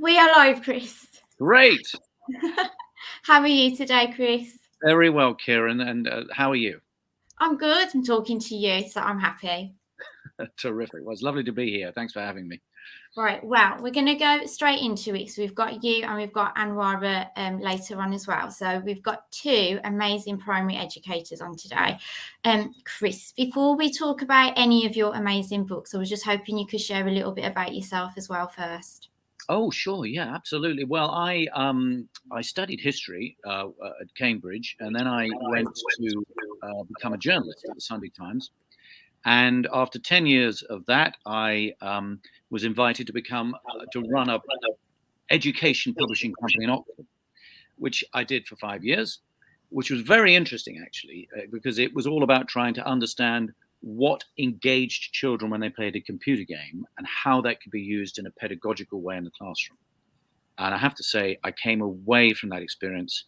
We are live, Chris. Great. How are you today, Chris? Very well, Kieran. And how are you? I'm good. I'm talking to you, so I'm happy. Terrific. Well, it's lovely to be here. Thanks for having me. Right, well, we're going to go straight into it. So we've got you and we've got Anoara later on as well. So we've got two amazing primary educators on today. Chris, before we talk about any of your amazing books, I was just hoping you could share a little bit about yourself as well first. Oh, sure. Yeah, absolutely. Well, I studied history at Cambridge, and then I went to become a journalist at the Sunday Times. And after 10 years of that, I was invited to run a education publishing company in Oxford, which I did for 5 years, which was very interesting, actually, because it was all about trying to understand what engaged children when they played a computer game and how that could be used in a pedagogical way in the classroom. And I have to say, I came away from that experience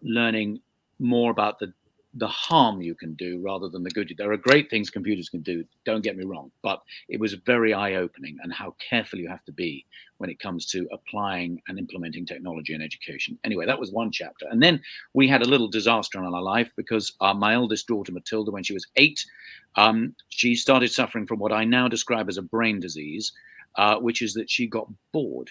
learning more about the harm you can do rather than the good. There are great things computers can do, don't get me wrong, but it was very eye-opening and how careful you have to be when it comes to applying and implementing technology in education. Anyway, that was one chapter. And then we had a little disaster in our life because my eldest daughter, Matilda, when she was 8, she started suffering from what I now describe as a brain disease, which is that she got bored.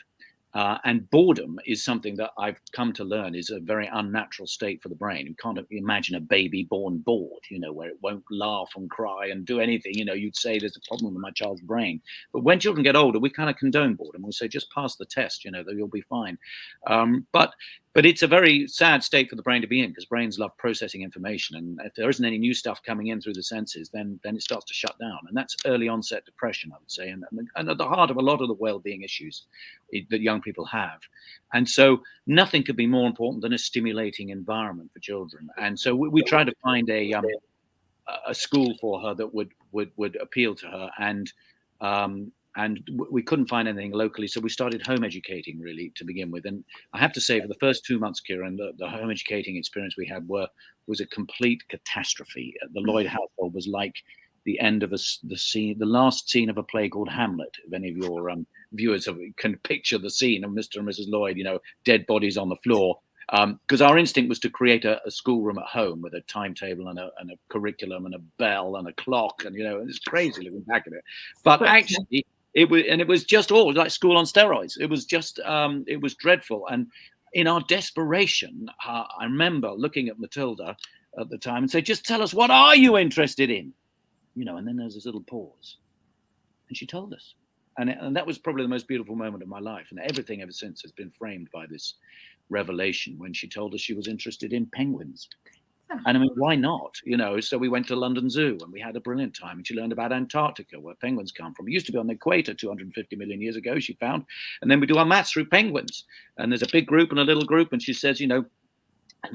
And boredom is something that I've come to learn is a very unnatural state for the brain. You can't imagine a baby born bored, where it won't laugh and cry and do anything. You'd say there's a problem with my child's brain. But when children get older, we kind of condone boredom. We say, just pass the test, that you'll be fine. But it's a very sad state for the brain to be in because brains love processing information. And if there isn't any new stuff coming in through the senses, then it starts to shut down. And that's early onset depression, I would say, and at the heart of a lot of the well-being issues that young people have. And so nothing could be more important than a stimulating environment for children. And so we try to find a school for her that would appeal to her. And we couldn't find anything locally, so we started home educating really to begin with. And I have to say, for the first 2 months, Kieran, the home educating experience we had was a complete catastrophe. The Lloyd household was like the end of the last scene of a play called Hamlet. If any of your viewers can picture the scene of Mr. and Mrs. Lloyd, dead bodies on the floor. Because our instinct was to create a schoolroom at home with a timetable and a curriculum and a bell and a clock, and it's crazy looking back at it. But actually, it was just all like school on steroids. It was just it was dreadful. And in our desperation, I remember looking at Matilda at the time and say, "Just tell us, what are you interested in?" And then there's this little pause, and she told us. And that was probably the most beautiful moment of my life. And everything ever since has been framed by this revelation when she told us she was interested in penguins. And I mean, why not? So we went to London Zoo and we had a brilliant time. And she learned about Antarctica, where penguins come from. It used to be on the equator 250 million years ago, she found. And then we do our maths through penguins. And there's a big group and a little group. And she says, and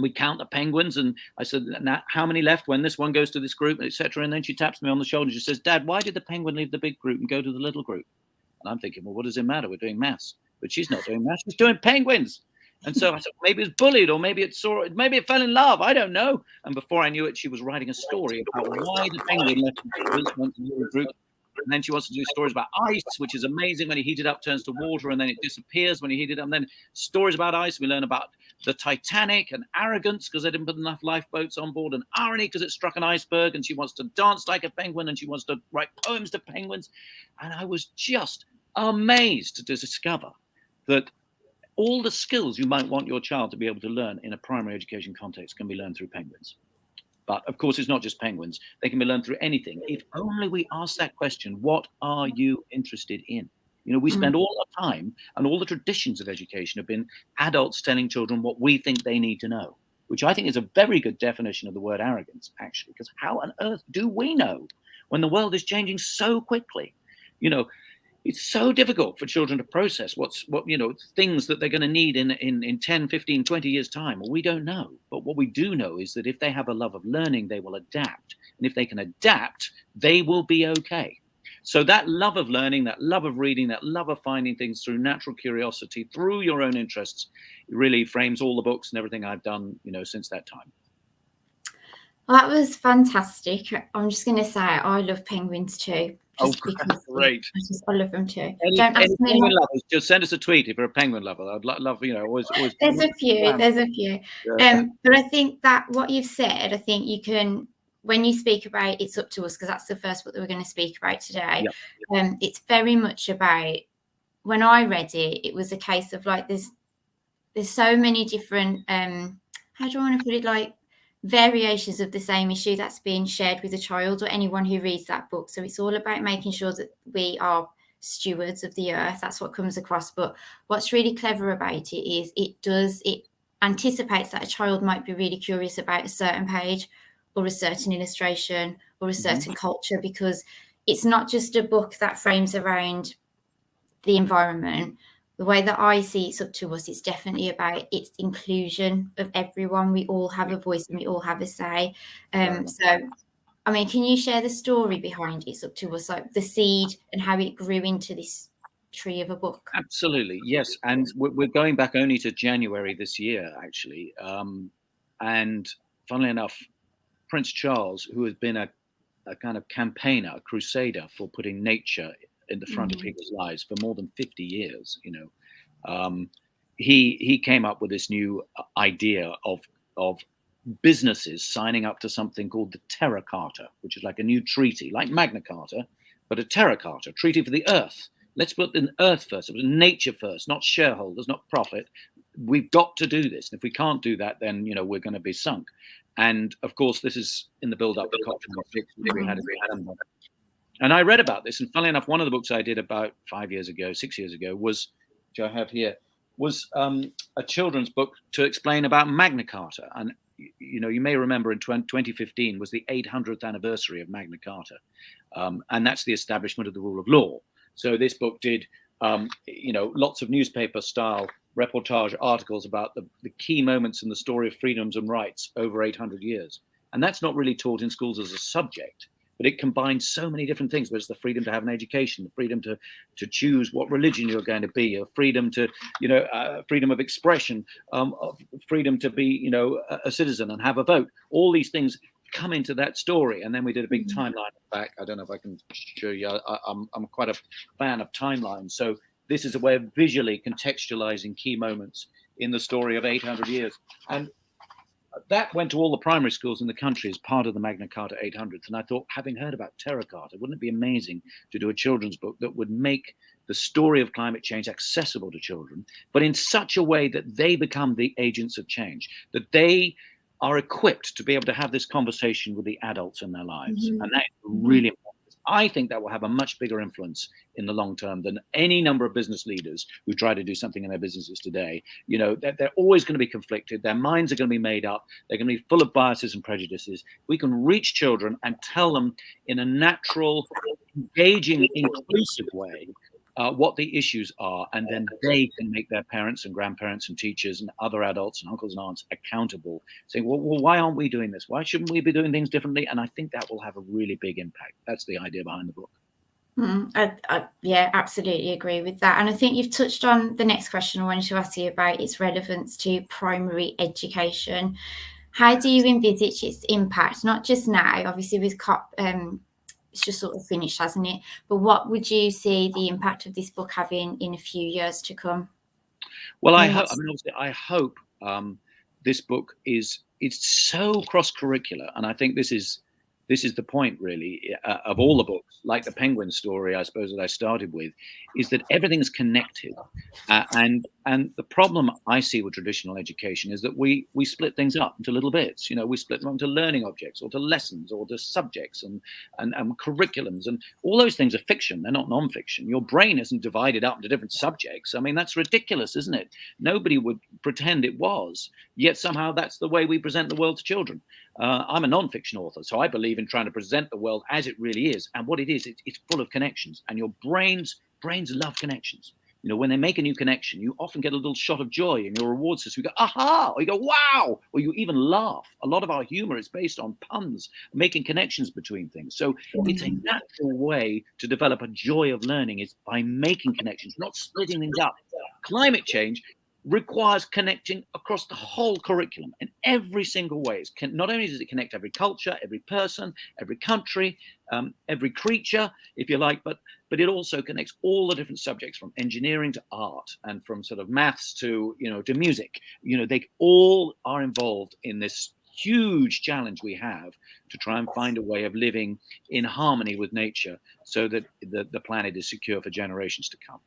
we count the penguins. And I said, now, how many left when this one goes to this group, etc. And then she taps me on the shoulder and she says, "Dad, why did the penguin leave the big group and go to the little group?" And I'm thinking, well, what does it matter? We're doing maths. But she's not doing maths. She's doing penguins. And so I said, maybe it's bullied, or maybe it fell in love. I don't know. And before I knew it, she was writing a story about why the penguin left the group. And then she wants to do stories about ice, which is amazing. When you heat it up, turns to water, and then it disappears when you heat it up. And then stories about ice. We learn about the Titanic and arrogance because they didn't put enough lifeboats on board, and irony because it struck an iceberg. And she wants to dance like a penguin, and she wants to write poems to penguins. And I was just amazed to discover that all the skills you might want your child to be able to learn in a primary education context can be learned through penguins. But of course, it's not just penguins. They can be learned through anything. If only we ask that question, what are you interested in? We spend all our time, and all the traditions of education have been adults telling children what we think they need to know, which I think is a very good definition of the word arrogance, actually, because how on earth do we know when the world is changing so quickly? It's so difficult for children to process things that they're going to need in 10, 15, 20 years time. Well, we don't know. But what we do know is that if they have a love of learning, they will adapt. And if they can adapt, they will be okay. So that love of learning, that love of reading, that love of finding things through natural curiosity, through your own interests, really frames all the books and everything I've done, since that time. Well, that was fantastic. I'm just going to say I love penguins too. just because great. I love them too. Any Don't ask me. penguin lovers, just send us a tweet if you're a penguin lover. I'd love, always. There's a few. There's a few. Yeah. But I think that what you've said, I think you can, when you speak about It's Up to Us, because that's the first book that we're going to speak about today. Yeah. It's very much about, when I read it, it was a case of like there's so many different how do I want to put it, like variations of the same issue that's being shared with a child or anyone who reads that book. So it's all about making sure that we are stewards of the earth. That's what comes across. But what's really clever about it is it anticipates that a child might be really curious about a certain page or a certain illustration or a certain culture, because it's not just a book that frames around the environment. The way that I see It's Up to Us, it's definitely about its inclusion of everyone. We all have a voice and we all have a say. So, I mean, can you share the story behind It's Up to Us, like the seed and how it grew into this tree of a book? Absolutely, yes. And we're going back only to January this year, actually. And funnily enough, Prince Charles, who has been a kind of campaigner, a crusader for putting nature in the front of people's lives for more than 50 years, he came up with this new idea of businesses signing up to something called the Terra Carta, which is like a new treaty, like Magna Carta, but a Terra Carta, treaty for the earth. Let's put the earth first, nature first, not shareholders, not profit. We've got to do this. And if we can't do that, then, we're going to be sunk. And of course, this is in the build up to COP26, which we had in December. And I read about this, and funnily enough, one of the books I did about 6 years ago, was, which I have here, was a children's book to explain about Magna Carta. And you may remember in 2015 was the 800th anniversary of Magna Carta, and that's the establishment of the rule of law. So this book did, lots of newspaper-style reportage articles about the key moments in the story of freedoms and rights over 800 years. And that's not really taught in schools as a subject, but it combines so many different things. There's the freedom to have an education, the freedom to choose what religion you're going to be, a freedom to, freedom of expression, freedom to be, a citizen and have a vote. All these things come into that story. And then we did a big timeline back. I don't know if I can show you. I'm quite a fan of timelines. So this is a way of visually contextualizing key moments in the story of 800 years. And that went to all the primary schools in the country as part of the Magna Carta 800th. And I thought, having heard about Terra Carta, wouldn't it be amazing to do a children's book that would make the story of climate change accessible to children, but in such a way that they become the agents of change, that they are equipped to be able to have this conversation with the adults in their lives. And that is really important. I think that will have a much bigger influence in the long term than any number of business leaders who try to do something in their businesses today. They're always going to be conflicted. Their minds are going to be made up. They're going to be full of biases and prejudices. We can reach children and tell them in a natural, engaging, inclusive way what the issues are, and then they can make their parents and grandparents and teachers and other adults and uncles and aunts accountable, saying, well, why aren't we doing this? Why shouldn't we be doing things differently? And I think that will have a really big impact. That's the idea behind the book. I absolutely agree with that. And I think you've touched on the next question I wanted to ask you about its relevance to primary education. How do you envisage its impact, not just now, obviously with COP, it's just sort of finished, hasn't it? But what would you see the impact of this book having in a few years to come? Well, I hope this book it's so cross-curricular, and I think this is the point really of all the books, like the Penguin story, I suppose, that I started with, is that everything's connected. And the problem I see with traditional education is that we split things up into little bits. We split them into learning objects or to lessons or to subjects and curriculums, and all those things are fiction. They're not non-fiction. Your brain isn't divided up into different subjects. I mean, that's ridiculous, isn't it? Nobody would pretend it was, yet somehow that's the way we present the world to children. I'm a non-fiction author, so I believe in trying to present the world as it really is. And what it is, it's full of connections. And your brains love connections. When they make a new connection, you often get a little shot of joy in your reward system. You go, aha, or you go, wow, or you even laugh. A lot of our humor is based on puns, making connections between things. So it's a natural way to develop a joy of learning is by making connections, not splitting things up. Climate change requires connecting across the whole curriculum in every single way. Not only does it connect every culture, every person, every country, every creature, if you like, but it also connects all the different subjects from engineering to art and from sort of maths to, to music. They all are involved in this huge challenge we have to try and find a way of living in harmony with nature so that the planet is secure for generations to come.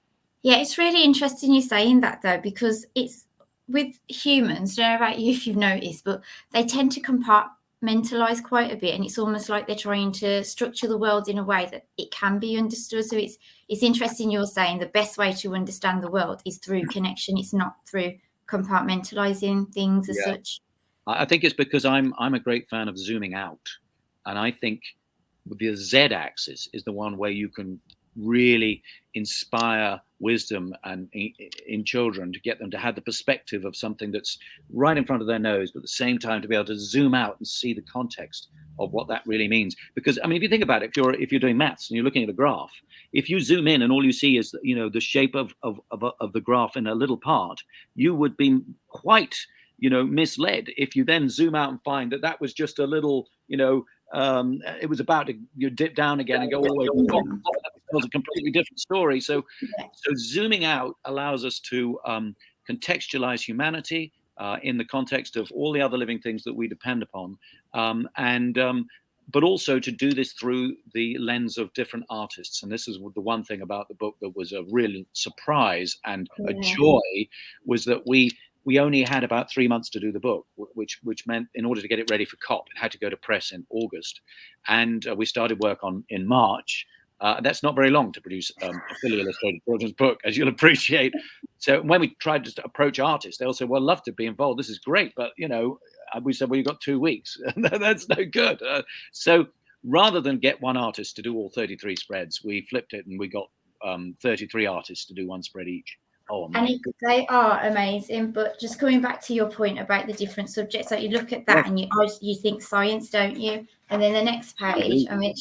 Yeah, it's really interesting you saying that, though, because it's with humans, I don't know about you if you've noticed, but they tend to compartmentalize quite a bit, and it's almost like they're trying to structure the world in a way that it can be understood. So it's interesting you're saying the best way to understand the world is through connection. It's not through compartmentalizing things as Yeah. such. I think it's because I'm a great fan of zooming out, and I think the Z-axis is the one where you can really inspire wisdom and in children, to get them to have the perspective of something that's right in front of their nose, but at the same time to be able to zoom out and see the context of what that really means. Because I mean, if you think about it, if you're doing maths and you're looking at a graph, if you zoom in and all you see is the shape of the graph in a little part, you would be quite misled if you then zoom out and find that that was just a little it was about to dip down again and go all the way to the top. It was a completely different story. So zooming out allows us to contextualize humanity in the context of all the other living things that we depend upon, but also to do this through the lens of different artists. And this is the one thing about the book that was a real surprise and a joy, was that we only had about 3 months to do the book, which meant in order to get it ready for COP, it had to go to press in August. And we started work in March. That's not very long to produce a fully illustrated children's book, as you'll appreciate. So when we tried to approach artists, they all said, well, love to be involved. This is great. But, we said, well, you've got 2 weeks. That's no good. So rather than get one artist to do all 33 spreads, we flipped it and we got 33 artists to do one spread each. Oh, and they are amazing. But just coming back to your point about the different subjects, like you look at that and you think science, don't you? And then the next page, I mean,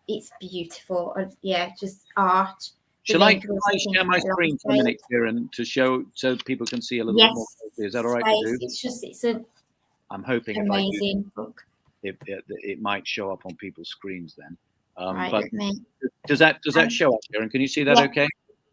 it's beautiful. Yeah, just art. Shall I share my screen for a minute, Kieran, to show so people can see a little bit more? Is that all right to do? It's an hoping amazing book. It might show up on people's screens then. Right, but does that show up, Kieran? Can you see that okay?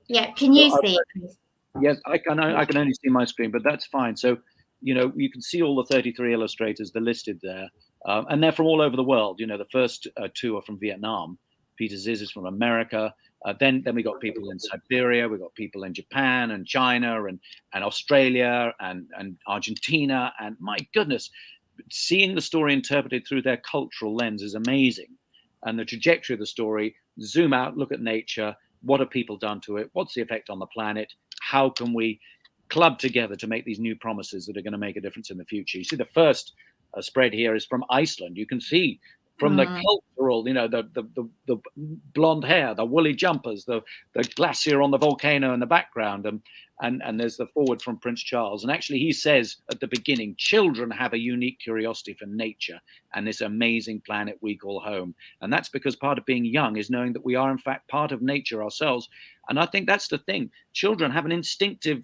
Yeah, can you see it, please? Yes, I can only see my screen, but that's fine. So, you can see all the 33 illustrators, they're listed there. And they're from all over the world. The first 2 are from Vietnam. Peter Ziz is from America. Then we got people in Siberia. We got people in Japan and China and Australia and Argentina. And my goodness, seeing the story interpreted through their cultural lens is amazing. And the trajectory of the story, zoom out, look at nature. What have people done to it? What's the effect on the planet? How can we club together to make these new promises that are going to make a difference in the future? You see, the first spread here is from Iceland. You can see from the cultural, the blonde hair, the woolly jumpers, the glacier on the volcano in the background, and there's the forward from Prince Charles. And actually, he says at the beginning, children have a unique curiosity for nature and this amazing planet we call home. And that's because part of being young is knowing that we are, in fact, part of nature ourselves. And I think that's the thing. Children have an instinctive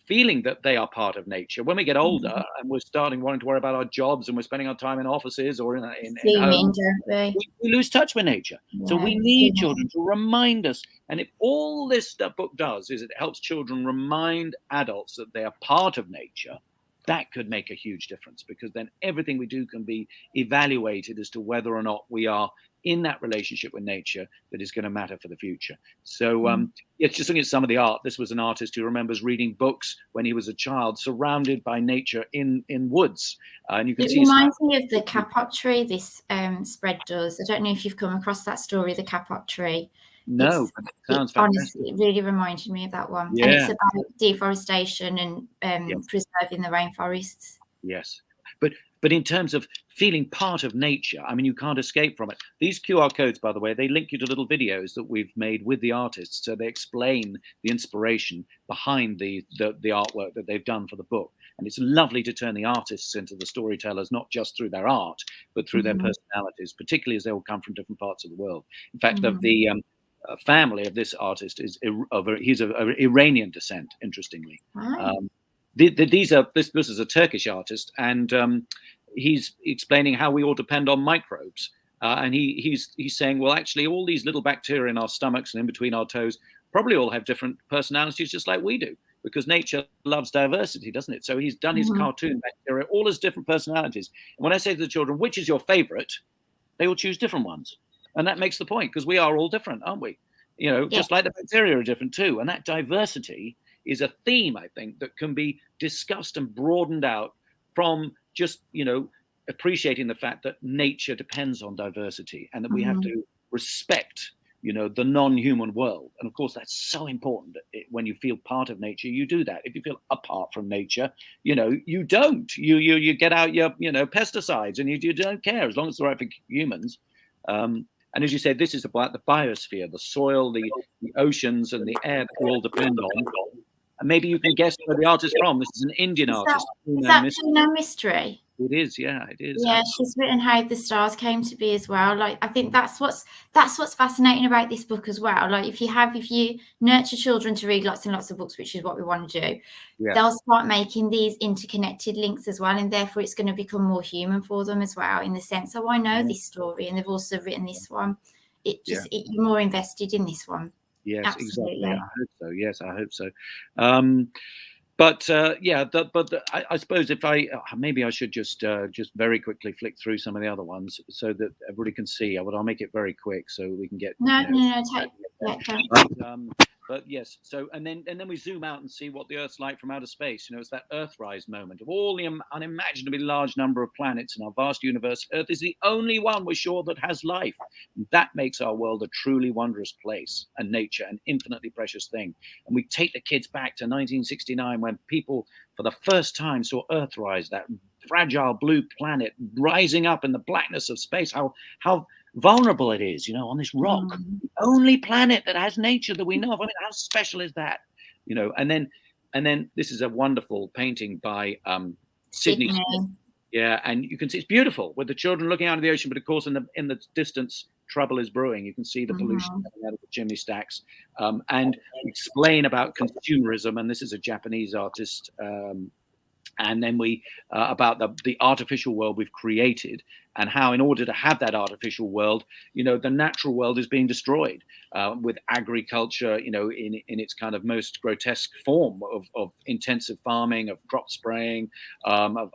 feeling that they are part of nature. When we get older and we're wanting to worry about our jobs and we're spending our time in offices or in homes, we lose touch with nature. So we need children to remind us. And if all this book does is it helps children remind adults that they are part of nature, that could make a huge difference, because then everything we do can be evaluated as to whether or not we are in that relationship with nature that is going to matter for the future. So just looking at some of the art, this was an artist who remembers reading books when he was a child, surrounded by nature in woods. And you can see it reminds me of the kapok tree, this spread does. I don't know if you've come across that story, the kapok tree. No, but it sounds fantastic. Honestly, it really reminded me of that one. Yeah. And it's about deforestation and preserving the rainforests. Yes. But in terms of feeling part of nature, I mean, you can't escape from it. These QR codes, by the way, they link you to little videos that we've made with the artists. So they explain the inspiration behind the artwork that they've done for the book. And it's lovely to turn the artists into the storytellers, not just through their art, but through their personalities, particularly as they all come from different parts of the world. In fact, the family of this artist he's of Iranian descent, interestingly. This is a Turkish artist, and he's explaining how we all depend on microbes. And he's saying, well, actually, all these little bacteria in our stomachs and in between our toes probably all have different personalities, just like we do, because nature loves diversity, doesn't it? So he's done his cartoon bacteria all as different personalities. And when I say to the children, which is your favorite, they will choose different ones. And that makes the point, because we are all different, aren't we? Just like the bacteria are different too. And that diversity is a theme, I think, that can be discussed and broadened out from just, appreciating the fact that nature depends on diversity, and that we have to respect, the non-human world. And of course, that's so important. When you feel part of nature, you do that. If you feel apart from nature, you don't. You get out your, pesticides, and you don't care, as long as it's right for humans. And as you said, this is about the biosphere, the soil, the oceans, and the air that we all depend on. And maybe you can guess where the artist's from. This is an Indian artist. Is that Tuna Mystery? It is, yeah, it is. Yeah, she's written how the stars came to be as well. Like, I think that's what's fascinating about this book as well. Like, if you nurture children to read lots and lots of books, which is what we want to do, they'll start making these interconnected links as well, and therefore it's going to become more human for them as well, in the sense, oh, I know this story, and they've also written this one. You're more invested in this one. Yes, absolutely. Exactly. I hope so. Yes, I hope so. But I suppose if maybe I should just very quickly flick through some of the other ones so that everybody can see. I'll make it very quick so we can get. But yes, so and then we zoom out and see what the Earth's like from outer space. It's that Earthrise moment of all the unimaginably large number of planets in our vast universe. Earth is the only one we're sure that has life. And that makes our world a truly wondrous place, and nature an infinitely precious thing. And we take the kids back to 1969 when people for the first time saw Earthrise, that fragile blue planet rising up in the blackness of space. How vulnerable it is, on this rock, the only planet that has nature that we know of. I mean, how special is that? And then this is a wonderful painting by Sydney Smith. Yeah, and you can see it's beautiful with the children looking out of the ocean, but of course in the distance trouble is brewing. You can see the pollution coming out of the chimney stacks, and explain about consumerism. And this is a Japanese artist. And then we about the artificial world we've created, and how in order to have that artificial world, the natural world is being destroyed with agriculture, in its kind of most grotesque form of intensive farming, of crop spraying, of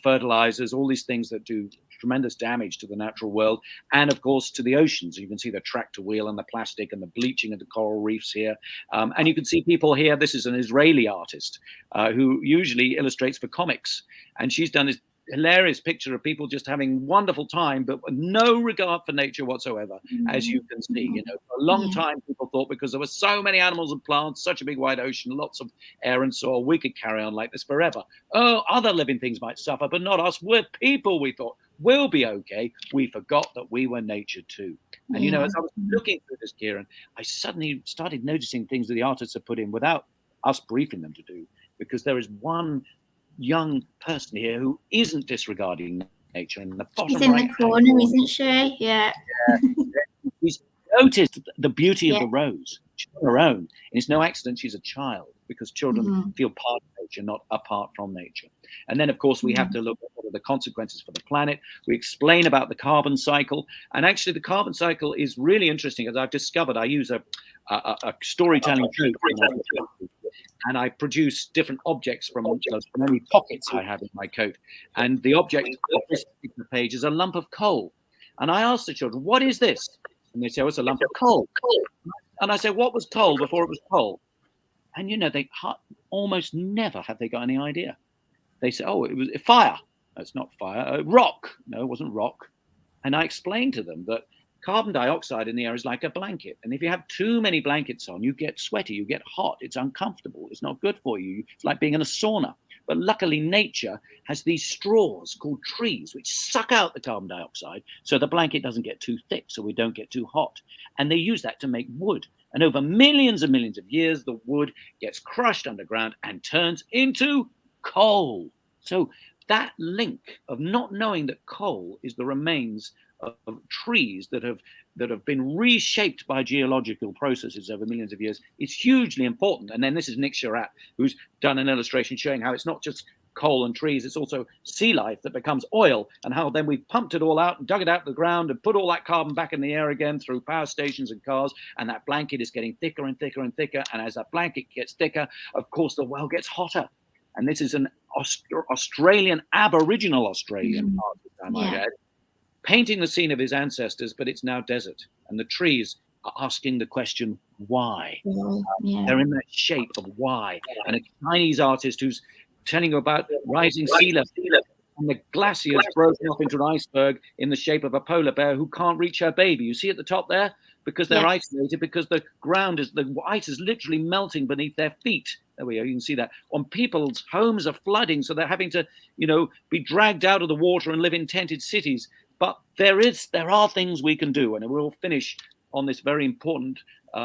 fertilizers, all these things that do tremendous damage to the natural world, and of course to the oceans. You can see the tractor wheel and the plastic and the bleaching of the coral reefs here, and you can see people here. This is an Israeli artist who usually illustrates for comics, and she's done this hilarious picture of people just having wonderful time, but with no regard for nature whatsoever, as you can see. For a long time people thought, because there were so many animals and plants, such a big wide ocean, lots of air and soil, we could carry on like this forever. Oh, other living things might suffer, but not us. We're people, we thought. We'll be okay. We forgot that we were nature too. And as I was looking through this, Kieran, I suddenly started noticing things that the artists have put in without us briefing them to do, because there is one young person here who isn't disregarding nature. In the bottom She's in the corner, isn't she? Yeah. She's noticed the beauty of the rose. She's on her own. And it's no accident she's a child, because children feel part of nature, not apart from nature. And then, of course, we have to look at what are the consequences for the planet. We explain about the carbon cycle. And actually, the carbon cycle is really interesting, as I've discovered. I use a storytelling tool, and I produce different objects from many pockets I have in my coat. And the object of this particular page is a lump of coal. And I ask the children, what is this? And they say, oh, it's a lump of coal. And I say, what was coal before it was coal? And, they almost never have they got any idea. They say, oh, it was fire. No, it's not fire. Rock. No, it wasn't rock. And I explained to them that carbon dioxide in the air is like a blanket. And if you have too many blankets on, you get sweaty, you get hot. It's uncomfortable. It's not good for you. It's like being in a sauna. But luckily, nature has these straws called trees, which suck out the carbon dioxide so the blanket doesn't get too thick, so we don't get too hot. And they use that to make wood. And over millions and millions of years, the wood gets crushed underground and turns into coal. So that link of not knowing that coal is the remains of trees that have been reshaped by geological processes over millions of years is hugely important. And then this is Nick Sherratt, who's done an illustration showing how it's not just coal and trees, it's also sea life that becomes oil, and how then we've pumped it all out and dug it out of the ground and put all that carbon back in the air again through power stations and cars, and that blanket is getting thicker and thicker and thicker, and as that blanket gets thicker, of course the world gets hotter. And this is an Australian, Aboriginal Australian artist, I might add, painting the scene of his ancestors, but it's now desert, and the trees are asking the question, why? They're in that shape of why. And a Chinese artist who's telling you about rising sea level, and the glaciers broken up into an iceberg in the shape of a polar bear who can't reach her baby. You see at the top there? Because they're isolated, because the ice is literally melting beneath their feet. There we go, you can see that. On people's homes are flooding, so they're having to, be dragged out of the water and live in tented cities. But there are things we can do, and we'll finish on this very important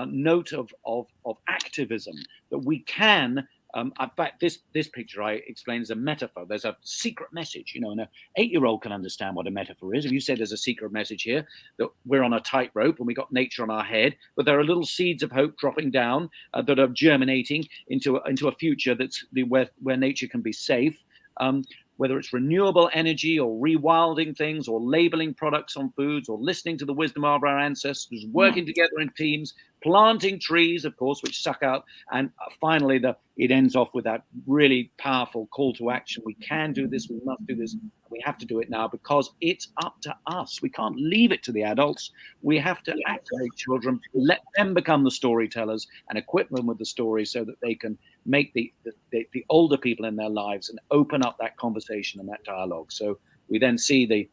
note of activism, that we can. In fact, this picture I explain is a metaphor. There's a secret message, and an 8-year-old can understand what a metaphor is. If you say there's a secret message here, that we're on a tightrope and we got nature on our head, but there are little seeds of hope dropping down that are germinating into a future that's where nature can be safe. Whether it's renewable energy or rewilding things or labeling products on foods or listening to the wisdom of our ancestors, working together in teams, planting trees, of course, which suck out. And finally, it ends off with that really powerful call to action. We can do this. We must do this. We have to do it now because it's up to us. We can't leave it to the adults. We have to activate children, let them become the storytellers and equip them with the stories so that they can make the older people in their lives and open up that conversation and that dialogue. So we then see the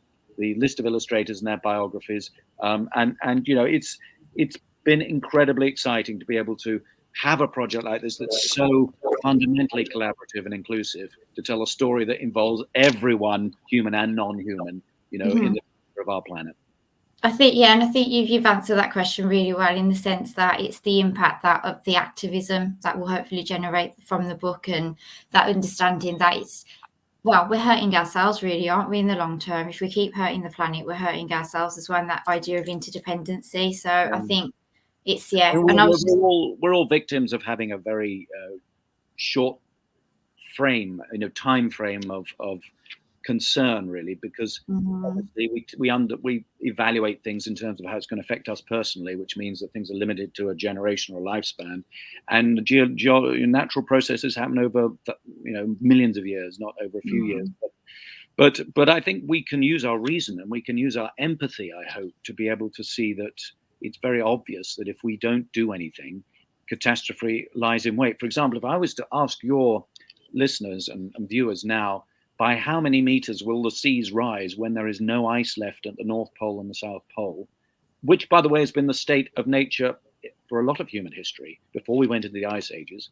list of illustrators and their biographies. And it's been incredibly exciting to be able to have a project like this that's so fundamentally collaborative and inclusive, to tell a story that involves everyone, human and non-human, in the future of our planet. I think you've answered that question really well, in the sense that it's the impact of the activism that will hopefully generate from the book, and that understanding that we're hurting ourselves, really, aren't we, in the long term? If we keep hurting the planet, we're hurting ourselves as well, and that idea of interdependency. So I think it's we're all victims of having a very short frame, time frame of concern, really, because obviously we evaluate things in terms of how it's going to affect us personally, which means that things are limited to a generation or a lifespan, and natural processes happen over millions of years, not over a few years. But I think we can use our reason and we can use our empathy, I hope, to be able to see that it's very obvious that if we don't do anything, catastrophe lies in wait. For example, if I was to ask your listeners and viewers now, by how many meters will the seas rise when there is no ice left at the North Pole and the South Pole, which, by the way, has been the state of nature for a lot of human history before we went into the ice ages?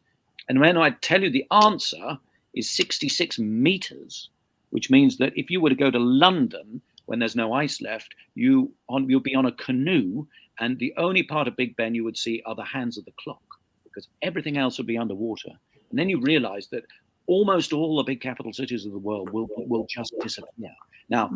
And when I tell you the answer is 66 meters, which means that if you were to go to London when there's no ice left, you'll be on a canoe, and the only part of Big Ben you would see are the hands of the clock, because everything else would be underwater. And then you realize that almost all the big capital cities of the world will just disappear. Now,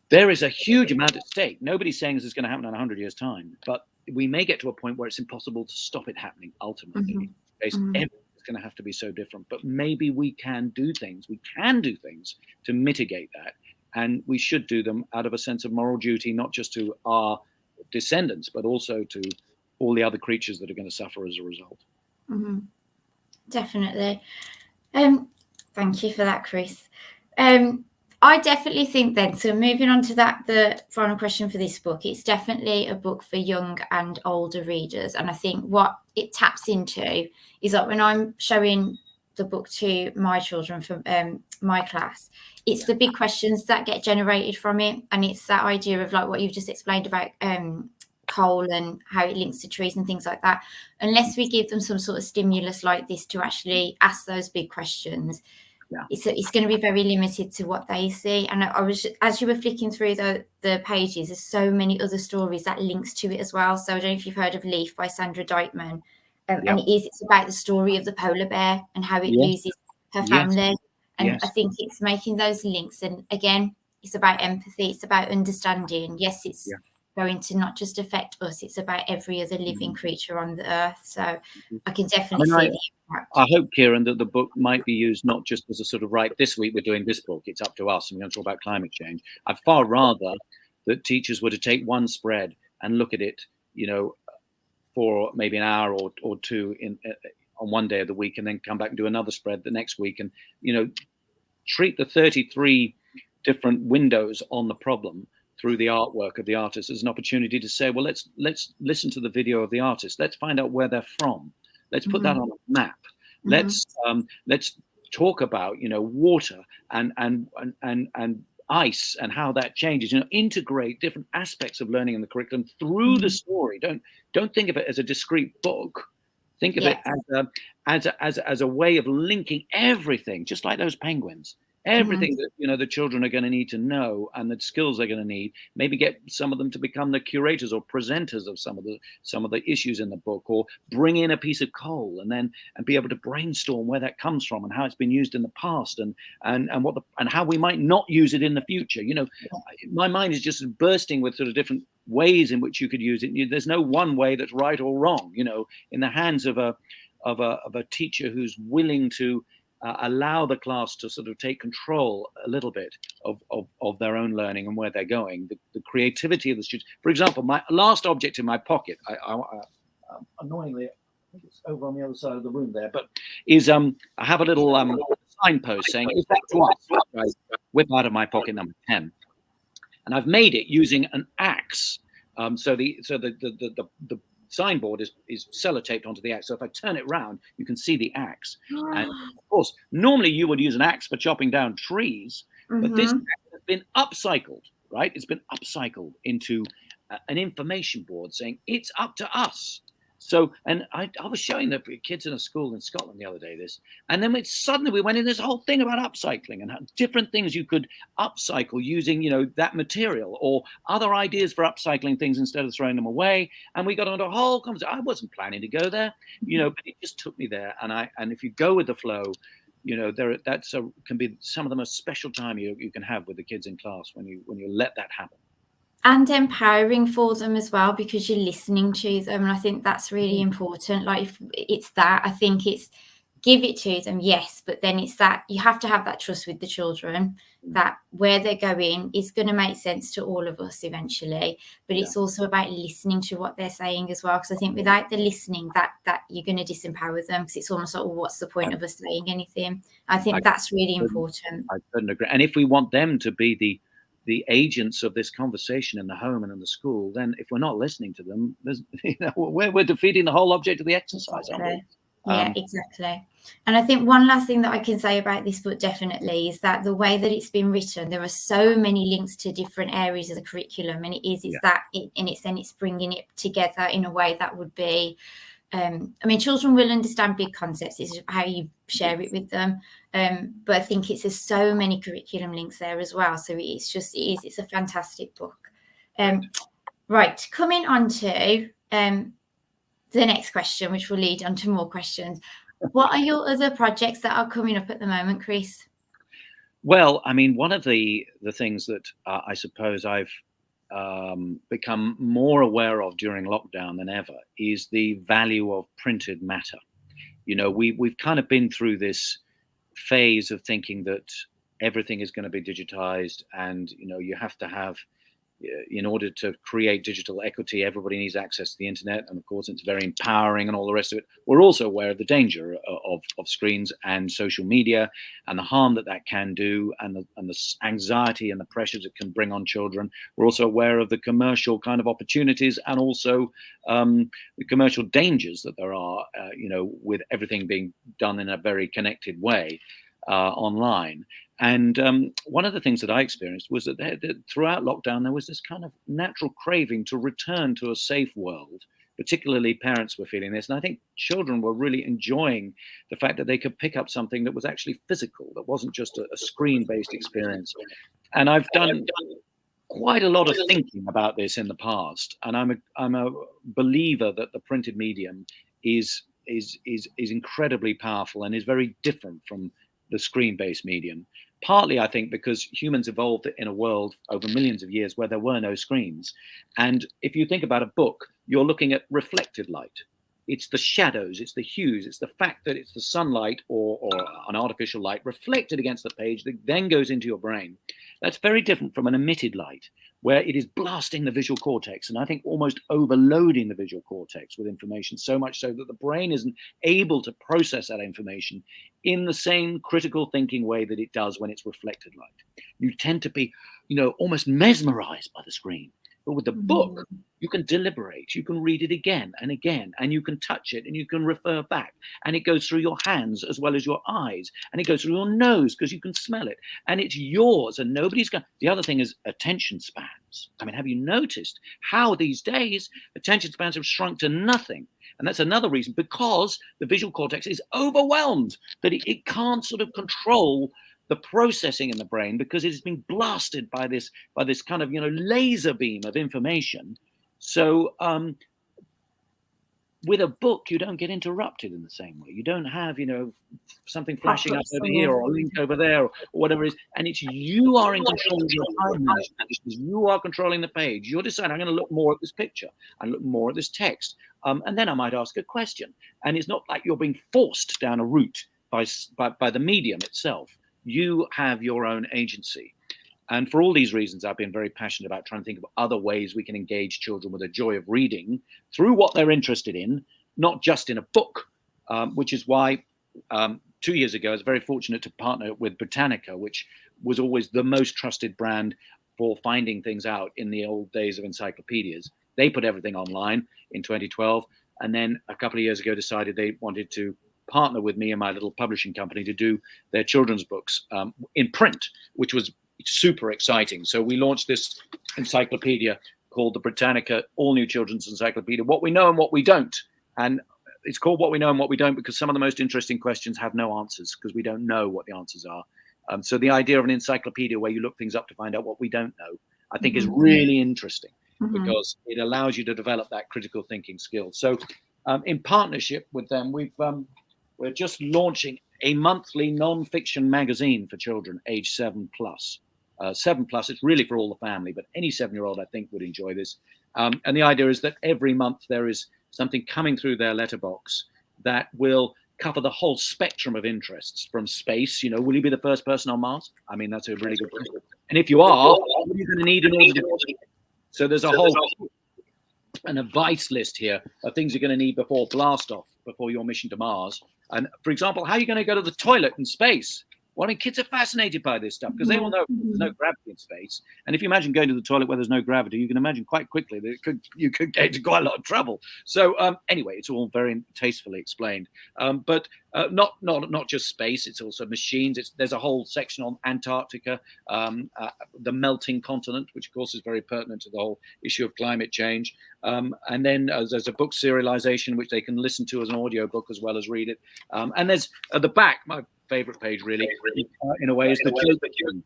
there is a huge amount at stake. Nobody's saying this is going to happen in 100 years' time, but we may get to a point where it's impossible to stop it happening ultimately. Everything's going to have to be so different. But maybe we can do things. We can do things to mitigate that. And we should do them out of a sense of moral duty, not just to our descendants, but also to all the other creatures that are going to suffer as a result. Definitely. Thank you for that, Chris. I definitely think then, so moving on to the final question for this book, it's definitely a book for young and older readers. And I think what it taps into is that when I'm showing the book to my children from my class, it's the big questions that get generated from it. And it's that idea of like what you've just explained about coal and how it links to trees and things like that. Unless we give them some sort of stimulus like this to actually ask those big questions, it's going to be very limited to what they see. And I was, as you were flicking through the pages, there's so many other stories that links to it as well. So I don't know if you've heard of Leaf by Sandra Dykman. And it's about the story of the polar bear and how it loses her family. And I think it's making those links. And again, it's about empathy. It's about understanding. Yes, it's going to not just affect us, it's about every other living creature on the earth. So I can I definitely mean, see the impact. I hope, Kieran, that the book might be used not just as a sort of, right, this week we're doing this book, it's up to us, and we're going to talk about climate change. I'd far rather that teachers were to take one spread and look at it, for maybe an hour or two on one day of the week, and then come back and do another spread the next week, and treat the 33 different windows on the problem through the artwork of the artist as an opportunity to say, well, let's listen to the video of the artist, let's find out where they're from, let's put that on a map, let's talk about water and ice and how that changes. Integrate different aspects of learning in the curriculum through the story. Don't think of it as a discrete book. Think of it as a way of linking everything, just like those penguins. Everything that the children are going to need to know, and the skills they're going to need. Maybe get some of them to become the curators or presenters of some of the issues in the book, or bring in a piece of coal and be able to brainstorm where that comes from and how it's been used in the past, and how we might not use it in the future. My mind is just bursting with sort of different ways in which you could use it. There's no one way that's right or wrong. In the hands of a teacher who's willing to allow the class to sort of take control a little bit of their own learning and where they're going, the creativity of the students. For example, my last object in my pocket, annoyingly, I think it's over on the other side of the room there, but is I have a little signpost saying, "Is that to us?" I whip out of my pocket number 10, and I've made it using an axe. So the signboard is sellotaped onto the axe. So if I turn it round, you can see the axe. And of course, normally you would use an axe for chopping down trees, but this axe has been upcycled, right? It's been upcycled into an information board saying it's up to us. So, and I was showing the kids in a school in Scotland the other day this, and then suddenly we went in this whole thing about upcycling and how different things you could upcycle using, that material, or other ideas for upcycling things instead of throwing them away. And we got on a whole conversation. I wasn't planning to go there, but it just took me there. And if you go with the flow, can be some of the most special time you can have with the kids in class when you let that happen. And empowering for them as well, because you're listening to them. And I think that's really important. Like, if it's that, I think it's give it to them, yes, but then it's that you have to have that trust with the children that where they're going is going to make sense to all of us eventually. But it's also about listening to what they're saying as well, because I think without the listening, that you're going to disempower them, because it's almost like, well, what's the point of us saying anything? I think that's really important. I couldn't agree. And if we want them to be the agents of this conversation in the home and in the school, then if we're not listening to them, we're defeating the whole object of the exercise, aren't we? Yeah, exactly. And I think one last thing that I can say about this book definitely is that the way that it's been written, there are so many links to different areas of the curriculum, and it's bringing it together in a way that would be, children will understand big concepts. It's how you share it with them. But I think there's so many curriculum links there as well. So it's a fantastic book. Right, coming on to the next question, which will lead on to more questions. What are your other projects that are coming up at the moment, Chris? Well, one of the things that I suppose I've become more aware of during lockdown than ever is the value of printed matter. We've kind of been through this phase of thinking that everything is going to be digitized, and you have to have, in order to create digital equity, everybody needs access to the internet, and of course it's very empowering and all the rest of it. We're also aware of the danger of screens and social media and the harm that can do, and the anxiety and the pressures it can bring on children. We're also aware of the commercial kind of opportunities, and also the commercial dangers that there are, with everything being done in a very connected way online. And one of the things that I experienced was that throughout lockdown, there was this kind of natural craving to return to a safe world. Particularly parents were feeling this. And I think children were really enjoying the fact that they could pick up something that was actually physical, that wasn't just a screen-based experience. And I've done quite a lot of thinking about this in the past. And I'm a believer that the printed medium is incredibly powerful and is very different from the screen-based medium. partly, I think, because humans evolved in a world over millions of years where there were no screens. And if you think about a book, you're looking at reflected light. It's the shadows, it's the hues, it's the fact that it's the sunlight or an artificial light reflected against the page that then goes into your brain. That's very different from an emitted light, where it is blasting the visual cortex, and I think almost overloading the visual cortex with information, so much so that the brain isn't able to process that information in the same critical thinking way that it does when it's reflected light. You tend to be, almost mesmerized by the screen. But with the book, you can deliberate, you can read it again and again, and you can touch it and you can refer back. And it goes through your hands as well as your eyes, and it goes through your nose because you can smell it. And it's yours, and nobody's going. The other thing is attention spans. I mean, have you noticed how these days attention spans have shrunk to nothing? And that's another reason, because the visual cortex is overwhelmed, that it can't sort of control the processing in the brain because it's been blasted by this kind of laser beam of information. So with a book, you don't get interrupted in the same way. You don't have something flashing up over here or a link over there or whatever it is, and it's you are in control of your time management. You are controlling the page. You're deciding, I'm going to look more at this picture and look more at this text, and then I might ask a question. And it's not like you're being forced down a route by the medium itself. You have your own agency. And for all these reasons, I've been very passionate about trying to think of other ways we can engage children with the joy of reading through what they're interested in, not just in a book, which is why 2 years ago, I was very fortunate to partner with Britannica, which was always the most trusted brand for finding things out in the old days of encyclopedias. They put everything online in 2012. And then a couple of years ago decided they wanted to partner with me and my little publishing company to do their children's books in print, which was super exciting. So we launched this encyclopedia called the Britannica All New Children's Encyclopedia, What We Know and What We Don't. And it's called What We Know and What We Don't because some of the most interesting questions have no answers because we don't know what the answers are. So the idea of an encyclopedia where you look things up to find out what we don't know, I think is really interesting because it allows you to develop that critical thinking skill. So in partnership with them, we're just launching a monthly non-fiction magazine for children age 7+. 7+, it's really for all the family, but any 7-year-old I think would enjoy this. And the idea is that every month there is something coming through their letterbox that will cover the whole spectrum of interests from space. Will you be the first person on Mars? I mean, that's a really good question. And if you are, what are you going to need in order to do it? So there's a whole an advice list here of things you're going to need before blast off, before your mission to Mars. And for example, how are you going to go to the toilet in space? Well, I mean, kids are fascinated by this stuff because they will know there's no gravity in space. And if you imagine going to the toilet where there's no gravity, you can imagine quite quickly that you could get into quite a lot of trouble. So anyway, it's all very tastefully explained. But not just space, it's also machines. There's a whole section on Antarctica, the melting continent, which of course is very pertinent to the whole issue of climate change. And then there's a book serialization, which they can listen to as an audio book as well as read it. And there's at the back, my favorite page really, in a way, is the joke.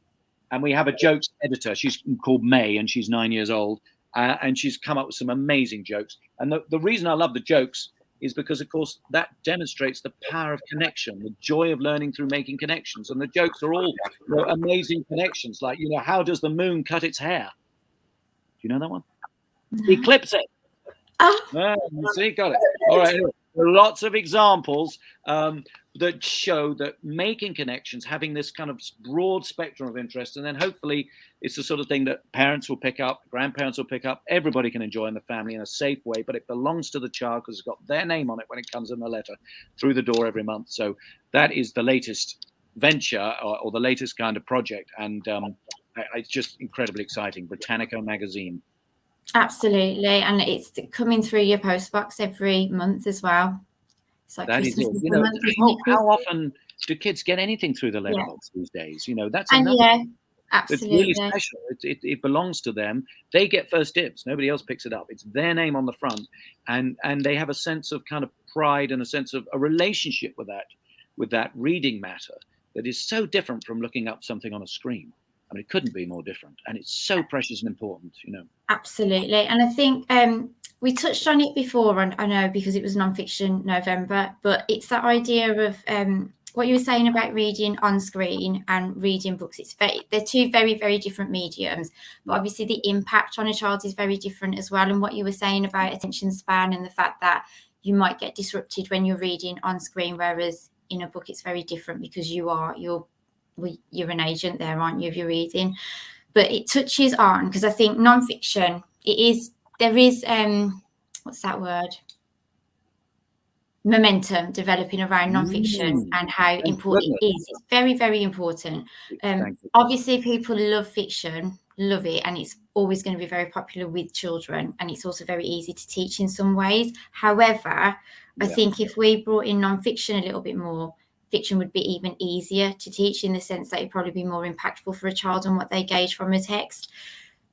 And we have a jokes editor. She's called May, and she's 9 years old. And she's come up with some amazing jokes. And the reason I love the jokes is because, of course, that demonstrates the power of connection, the joy of learning through making connections. And the jokes are all amazing connections. Like, how does the moon cut its hair? Do you know that one? Eclipse it. See, got it. All right. There are lots of examples that show that making connections, having this kind of broad spectrum of interest, and then hopefully it's the sort of thing that parents will pick up, grandparents will pick up, everybody can enjoy in the family in a safe way, but it belongs to the child because it's got their name on it when it comes in the letter through the door every month. So that is the latest venture or the latest kind of project. And it's just incredibly exciting. Britannica magazine. Absolutely, and it's coming through your postbox every month as well. It's like that Christmas is it. How often do kids get anything through the letterbox these days? That's another. Absolutely. It's really special. It belongs to them. They get first dibs. Nobody else picks it up. It's their name on the front, and they have a sense of kind of pride and a sense of a relationship with that reading matter that is so different from looking up something on a screen. I mean, it couldn't be more different, and it's so precious and important, Absolutely, and I think we touched on it before, and I know because it was Nonfiction November, but it's that idea of what you were saying about reading on screen and reading books, they're two very, very different mediums, but Yeah. obviously the impact on a child is very different as well. And what you were saying about attention span and the fact that you might get disrupted when you're reading on screen, whereas in a book it's very different because you're an agent there, aren't you, if you're reading. But it touches on, because I think nonfiction, there is what's that word? Momentum developing around nonfiction and how Thank important goodness. it is. It's very, very important. Thank you. Obviously, people love fiction, love it, and it's always going to be very popular with children, and it's also very easy to teach in some ways. However, I think if we brought in nonfiction a little bit more, fiction would be even easier to teach, in the sense that it'd probably be more impactful for a child on what they gauge from a text.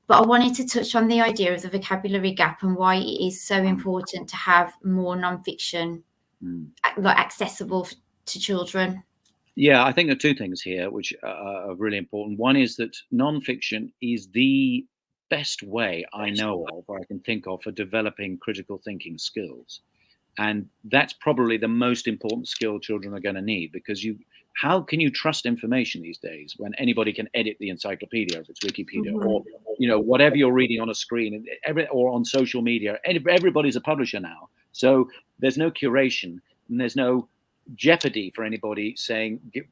But I wanted to touch on the idea of the vocabulary gap and why it is so important to have more nonfiction like accessible to children. Yeah, I think there are two things here which are really important. One is that nonfiction is the best way I know of, or I can think of, for developing critical thinking skills. And that's probably the most important skill children are going to need, because how can you trust information these days when anybody can edit the encyclopedia, if it's Wikipedia, or whatever you're reading on a screen, or on social media. Everybody's a publisher now, so there's no curation and there's no jeopardy for anybody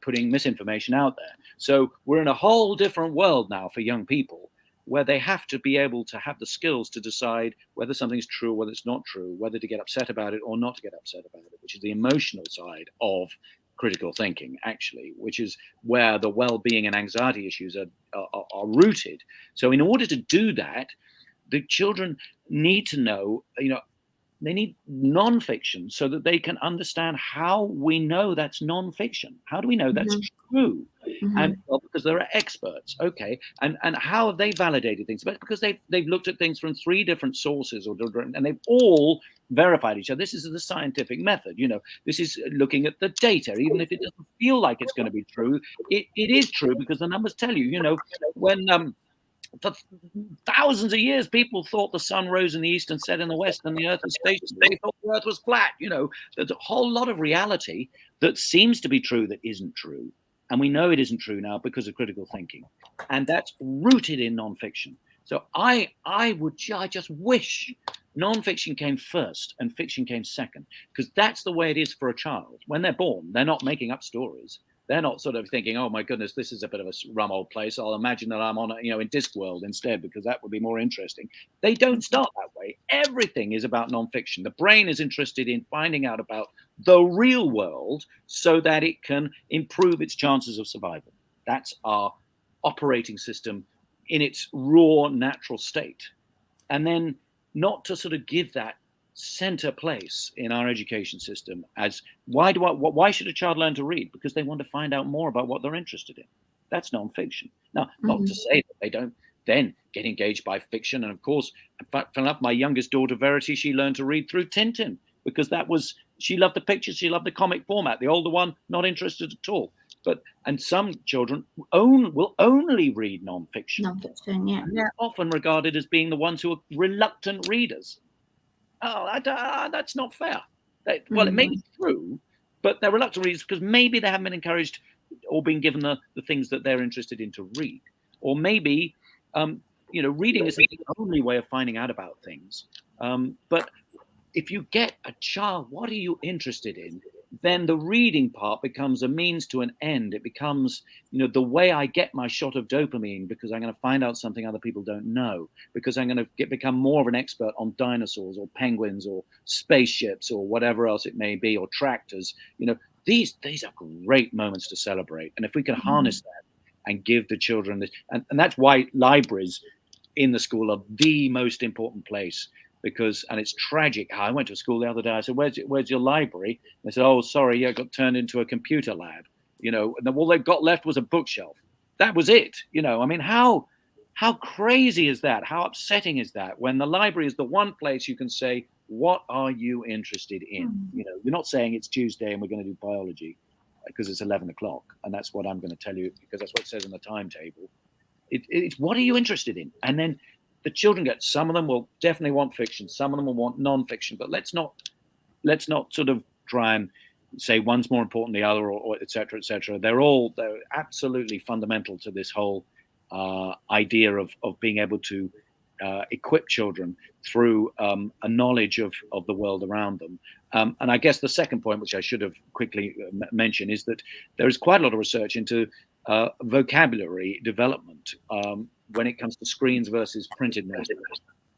putting misinformation out there. So we're in a whole different world now for young people, where they have to be able to have the skills to decide whether something's true, whether it's not true, whether to get upset about it or not to get upset about it, which is the emotional side of critical thinking, actually, which is where the well-being and anxiety issues are rooted. So in order to do that, the children need to know, they need nonfiction so that they can understand how we know that's nonfiction. How do we know that's true? And because there are experts, okay, and how have they validated things? But because they've looked at things from 3 different sources, and they've all verified each other. This is the scientific method. This is looking at the data, even if it doesn't feel like it's going to be true. It is true because the numbers tell you. When for thousands of years, people thought the sun rose in the east and set in the west, and the earth was stationary. They thought the earth was flat. There's a whole lot of reality that seems to be true that isn't true. And we know it isn't true now because of critical thinking. And that's rooted in nonfiction. So I just wish nonfiction came first and fiction came second, because that's the way it is for a child. When they're born, they're not making up stories. They're not sort of thinking, oh my goodness, this is a bit of a rum old place. I'll imagine that I'm on, in Discworld instead, because that would be more interesting. They don't start that way. Everything is about nonfiction. The brain is interested in finding out about the real world so that it can improve its chances of survival. That's our operating system in its raw, natural state. And then not to sort of give that center place in our education system as why should a child learn to read? Because they want to find out more about what they're interested in. That's nonfiction. Now, not to say that they don't then get engaged by fiction. And of course, in fact, enough, my youngest daughter Verity, she learned to read through Tintin, because she loved the pictures, she loved the comic format. The older one, not interested at all. And some children will only read nonfiction. Nonfiction, yeah. And they're often regarded as being the ones who are reluctant readers. Oh, that's not fair. Well, it may be true, but they're reluctant readers because maybe they haven't been encouraged or been given the things that they're interested in to read. Or maybe, reading isn't the only way of finding out about things. But if you get a child, what are you interested in? Then the reading part becomes a means to an end. It becomes, the way I get my shot of dopamine, because I'm going to find out something other people don't know, because I'm going to become more of an expert on dinosaurs or penguins or spaceships or whatever else it may be, or tractors. These are great moments to celebrate. And if we can harness that and give the children this, and that's why libraries in the school are the most important place. And it's tragic. I went to a school the other day. I said, where's your library? And they said, oh, sorry, it got turned into a computer lab. And all they've got left was a bookshelf. That was it. How crazy is that? How upsetting is that, when the library is the one place you can say, what are you interested in? You're not saying it's Tuesday and we're going to do biology because it's 11 o'clock. And that's what I'm going to tell you, because that's what it says in the timetable. It's what are you interested in? And then the children some of them will definitely want fiction, some of them will want non-fiction, but let's not sort of try and say one's more important than the other, or et cetera, et cetera. They're absolutely fundamental to this whole idea of being able to equip children through a knowledge of the world around them. And I guess the second point, which I should have quickly mentioned, is that there is quite a lot of research into vocabulary development when it comes to screens versus printed matter.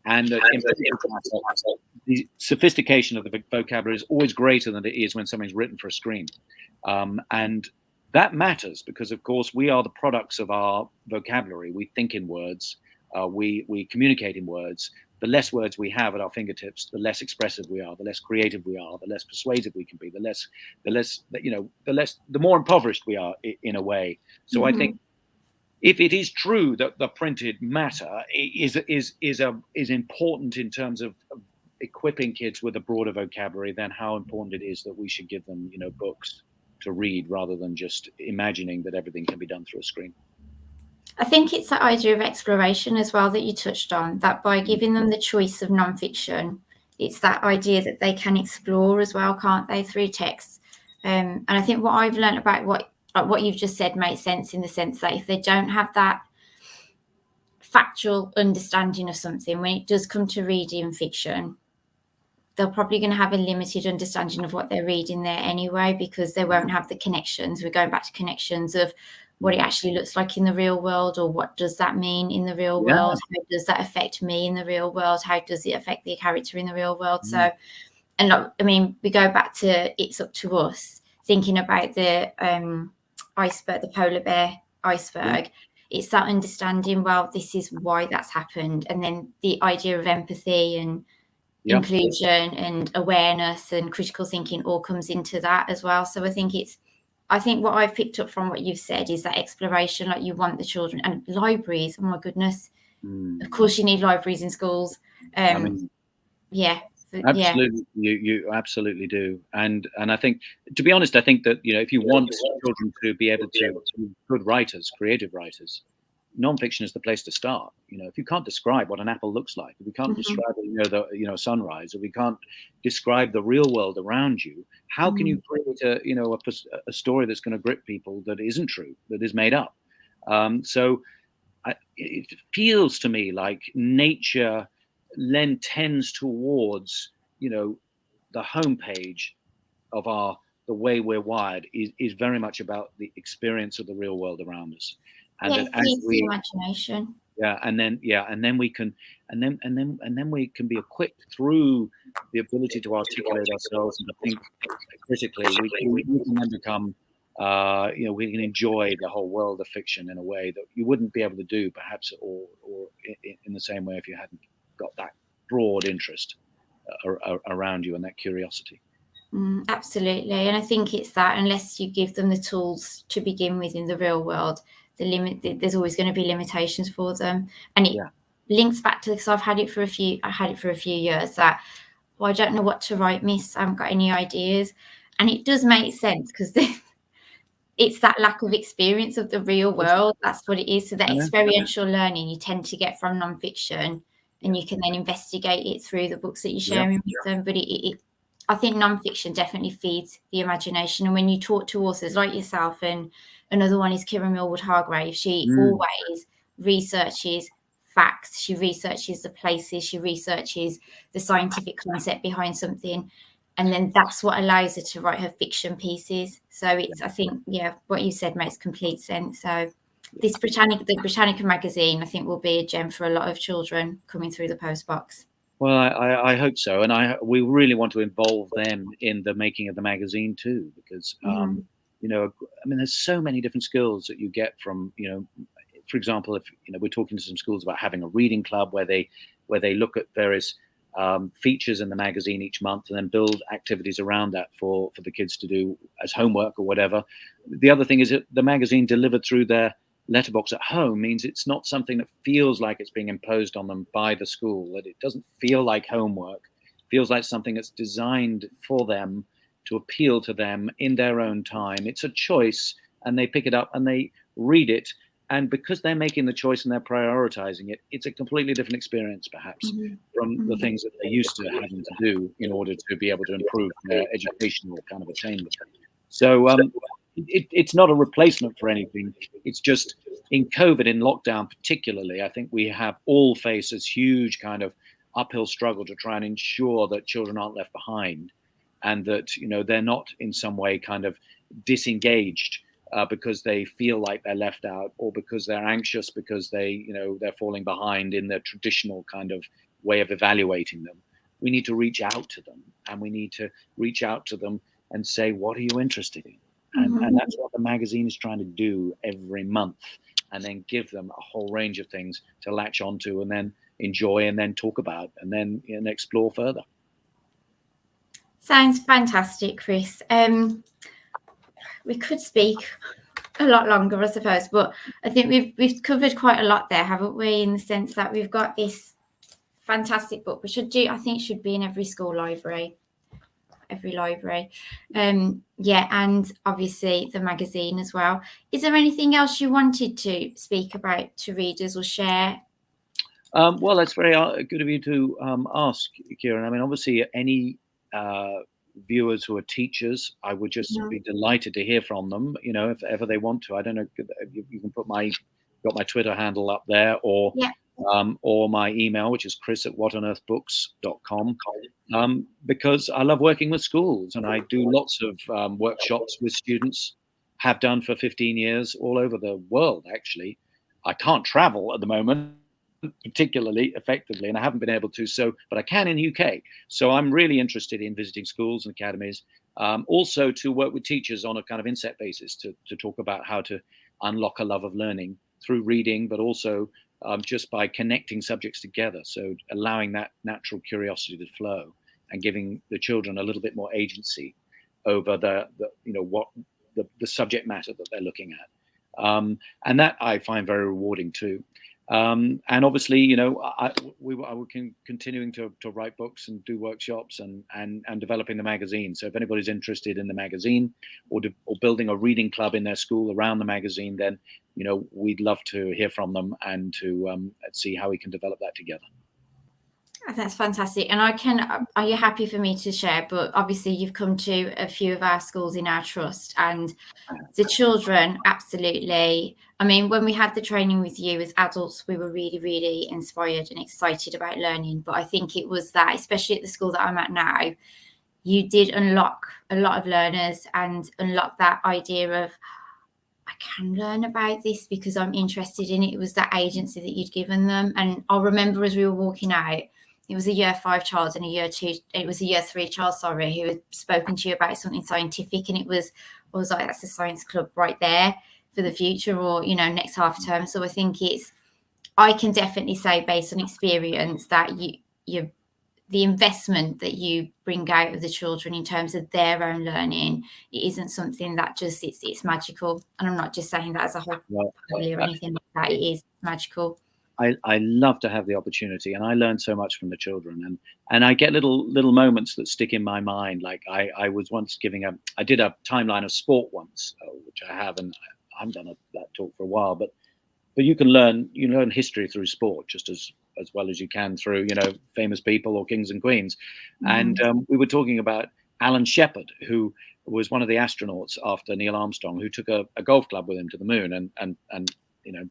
And that in printed matter, the sophistication of the vocabulary is always greater than it is when something's written for a screen. And that matters because, of course, we are the products of our vocabulary. We think in words. We communicate in words. The less words we have at our fingertips, the less expressive we are, the less creative we are, the less persuasive we can be, the more impoverished we are in a way. So I think if it is true that the printed matter is important in terms of equipping kids with a broader vocabulary, then how important it is that we should give them, books to read rather than just imagining that everything can be done through a screen. I think it's that idea of exploration as well that you touched on, that by giving them the choice of nonfiction, it's that idea that they can explore as well, can't they, through text. And I think what I've learned about what you've just said makes sense, in the sense that if they don't have that factual understanding of something, when it does come to reading fiction, they're probably going to have a limited understanding of what they're reading there anyway, because they won't have the connections. We're going back to connections of what it actually looks like in the real world, or what does that mean in the real world? How does that affect me in the real world? How does it affect the character in the real world? So, and I mean, we go back to It's Up to Us, thinking about the iceberg, the polar bear iceberg. It's that understanding, well, this is why that's happened. And then the idea of empathy and inclusion and awareness and critical thinking all comes into that as well. So I think what I've picked up from what you've said is that exploration, like you want the children, and libraries. Oh my goodness. Of course you need libraries in schools. Absolutely. You absolutely do. And I think, to be honest, I think that, if you want children to be able to be good writers, creative writers, nonfiction is the place to start. If you can't describe what an apple looks like, if we can't describe the sunrise, if we can't describe the real world around you, how can you create a story that's going to grip people that isn't true, that is made up? So it feels to me like nature tends towards the homepage of the way we're wired is very much about the experience of the real world around us. And that as the imagination. And then we can be equipped through the ability to articulate ourselves and to think critically. We can then become we can enjoy the whole world of fiction in a way that you wouldn't be able to do perhaps or in the same way if you hadn't got that broad interest around you and that curiosity. Absolutely. And I think it's that unless you give them the tools to begin with in the real world, there's always going to be limitations for them. And it links back to, because I had it for a few years, that, well, I don't know what to write, miss, I haven't got any ideas. And it does make sense, because it's that lack of experience of the real world. That's what it is. So that experiential learning you tend to get from nonfiction, and you can then investigate it through the books that you're sharing with them. But I think nonfiction definitely feeds the imagination. And when you talk to authors like yourself, and another one is Kira Millward-Hargrave, she always researches facts. She researches the places. She researches the scientific concept behind something. And then that's what allows her to write her fiction pieces. So I think, what you said makes complete sense. So the Britannica magazine, I think, will be a gem for a lot of children coming through the postbox. Well, I hope so, and we really want to involve them in the making of the magazine too, because there's so many different skills that you get from for example, if we're talking to some schools about having a reading club where they look at various features in the magazine each month and then build activities around that for the kids to do as homework or whatever. The other thing is that the magazine delivered through their letterbox at home means it's not something that feels like it's being imposed on them by the school, that it doesn't feel like homework. It feels like something that's designed for them to appeal to them in their own time. It's a choice, and they pick it up and they read it, And because they're making the choice and they're prioritizing it, it's a completely different experience, perhaps, from the things that they're used to having to do in order to be able to improve their educational kind of attainment. So it's not a replacement for anything. It's just in COVID, in lockdown particularly, I think we have all faced this huge kind of uphill struggle to try and ensure that children aren't left behind, and that they're not in some way kind of disengaged because they feel like they're left out, or because they're anxious because they're falling behind in their traditional kind of way of evaluating them. We need to reach out to them, and we need to reach out to them and say, what are you interested in? And that's what the magazine is trying to do every month, and then give them a whole range of things to latch onto and then enjoy and then talk about and then explore further. Sounds fantastic, Chris. We could speak a lot longer, I suppose, but I think we've covered quite a lot there, haven't we? In the sense that we've got this fantastic book, which I think should be in every school library, every library. Yeah, and obviously the magazine as well. Is there anything else you wanted to speak about to readers or share? Well, that's very good of you to ask, Kieran. I mean, obviously, any viewers who are teachers, I would just be delighted to hear from them. If ever they want to. I don't know. You can put got my Twitter handle up there, or my email, which is chris@whatonearthbooks.com. Because I love working with schools, and I do lots of workshops with students. Have done for 15 years all over the world. Actually, I can't travel at the moment particularly effectively, and I haven't been able to, but I can in the UK. So I'm really interested in visiting schools and academies, also to work with teachers on a kind of inset basis to talk about how to unlock a love of learning through reading, but also just by connecting subjects together. So allowing that natural curiosity to flow and giving the children a little bit more agency over the subject matter that they're looking at. And that I find very rewarding too. And obviously, I will continuing to write books and do workshops and developing the magazine. So if anybody's interested in the magazine or building a reading club in their school around the magazine, then we'd love to hear from them and to see how we can develop that together. That's fantastic. And are you happy for me to share? But obviously you've come to a few of our schools in our trust, and the children, absolutely. I mean, when we had the training with you as adults, we were really, really inspired and excited about learning. But I think it was that, especially at the school that I'm at now, you did unlock a lot of learners and unlock that idea of, I can learn about this because I'm interested in it. It was that agency that you'd given them. And I'll remember as we were walking out, it was a year 5 child and it was a year 3 child, who had spoken to you about something scientific. And I was like, that's a science club right there for the future, or, next half term. So I think I can definitely say, based on experience, that the investment that you bring out of the children in terms of their own learning, it isn't something that just, it's magical. And I'm not just saying that as a hyperbole or anything like that. It is magical. I love to have the opportunity, and I learn so much from the children, and I get little moments that stick in my mind. Like I was once I did a timeline of sport once, which I have, and I haven't done that talk for a while, but you learn history through sport just as well as you can through famous people or kings and queens. And we were talking about Alan Shepard, who was one of the astronauts after Neil Armstrong, who took a golf club with him to the moon and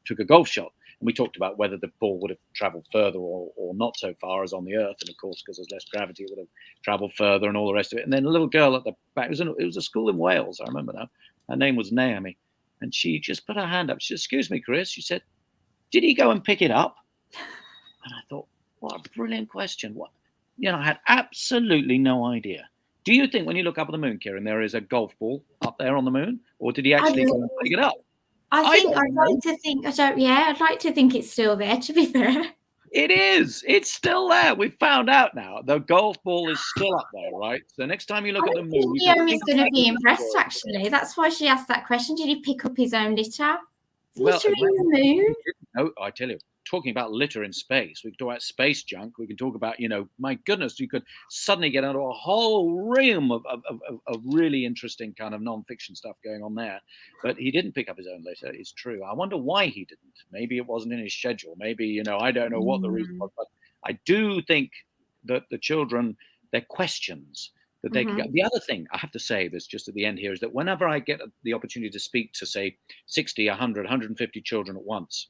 took a golf shot. And we talked about whether the ball would have traveled further or not so far as on the Earth. And of course, because there's less gravity, it would have traveled further and all the rest of it. And then a little girl at the back, it was a school in Wales, I remember now. Her name was Naomi. And she just put her hand up. She said, "Excuse me, Chris." She said, "Did he go and pick it up?" And I thought, what a brilliant question. I had absolutely no idea. Do you think when you look up at the moon, Kieran, there is a golf ball up there on the moon? Or did he actually go and pick it up? I'd like to think it's still there, to be fair. It is. It's still there. We've found out now. The golf ball is still up there, right? So next time you look at the moon, Naomi's going to be impressed, actually. That's why she asked that question. Did he pick up his own litter? Litter in the moon? No, I tell you, talking about litter in space. We can talk about space junk. We can talk about, my goodness, you could suddenly get into a whole realm of really interesting kind of non-fiction stuff going on there. But he didn't pick up his own litter. It's true. I wonder why he didn't. Maybe it wasn't in his schedule. Maybe, I don't know what the reason was. But I do think that the children, their questions that they can get. The other thing I have to say this just at the end here is that whenever I get the opportunity to speak to, say, 60, 100, 150 children at once,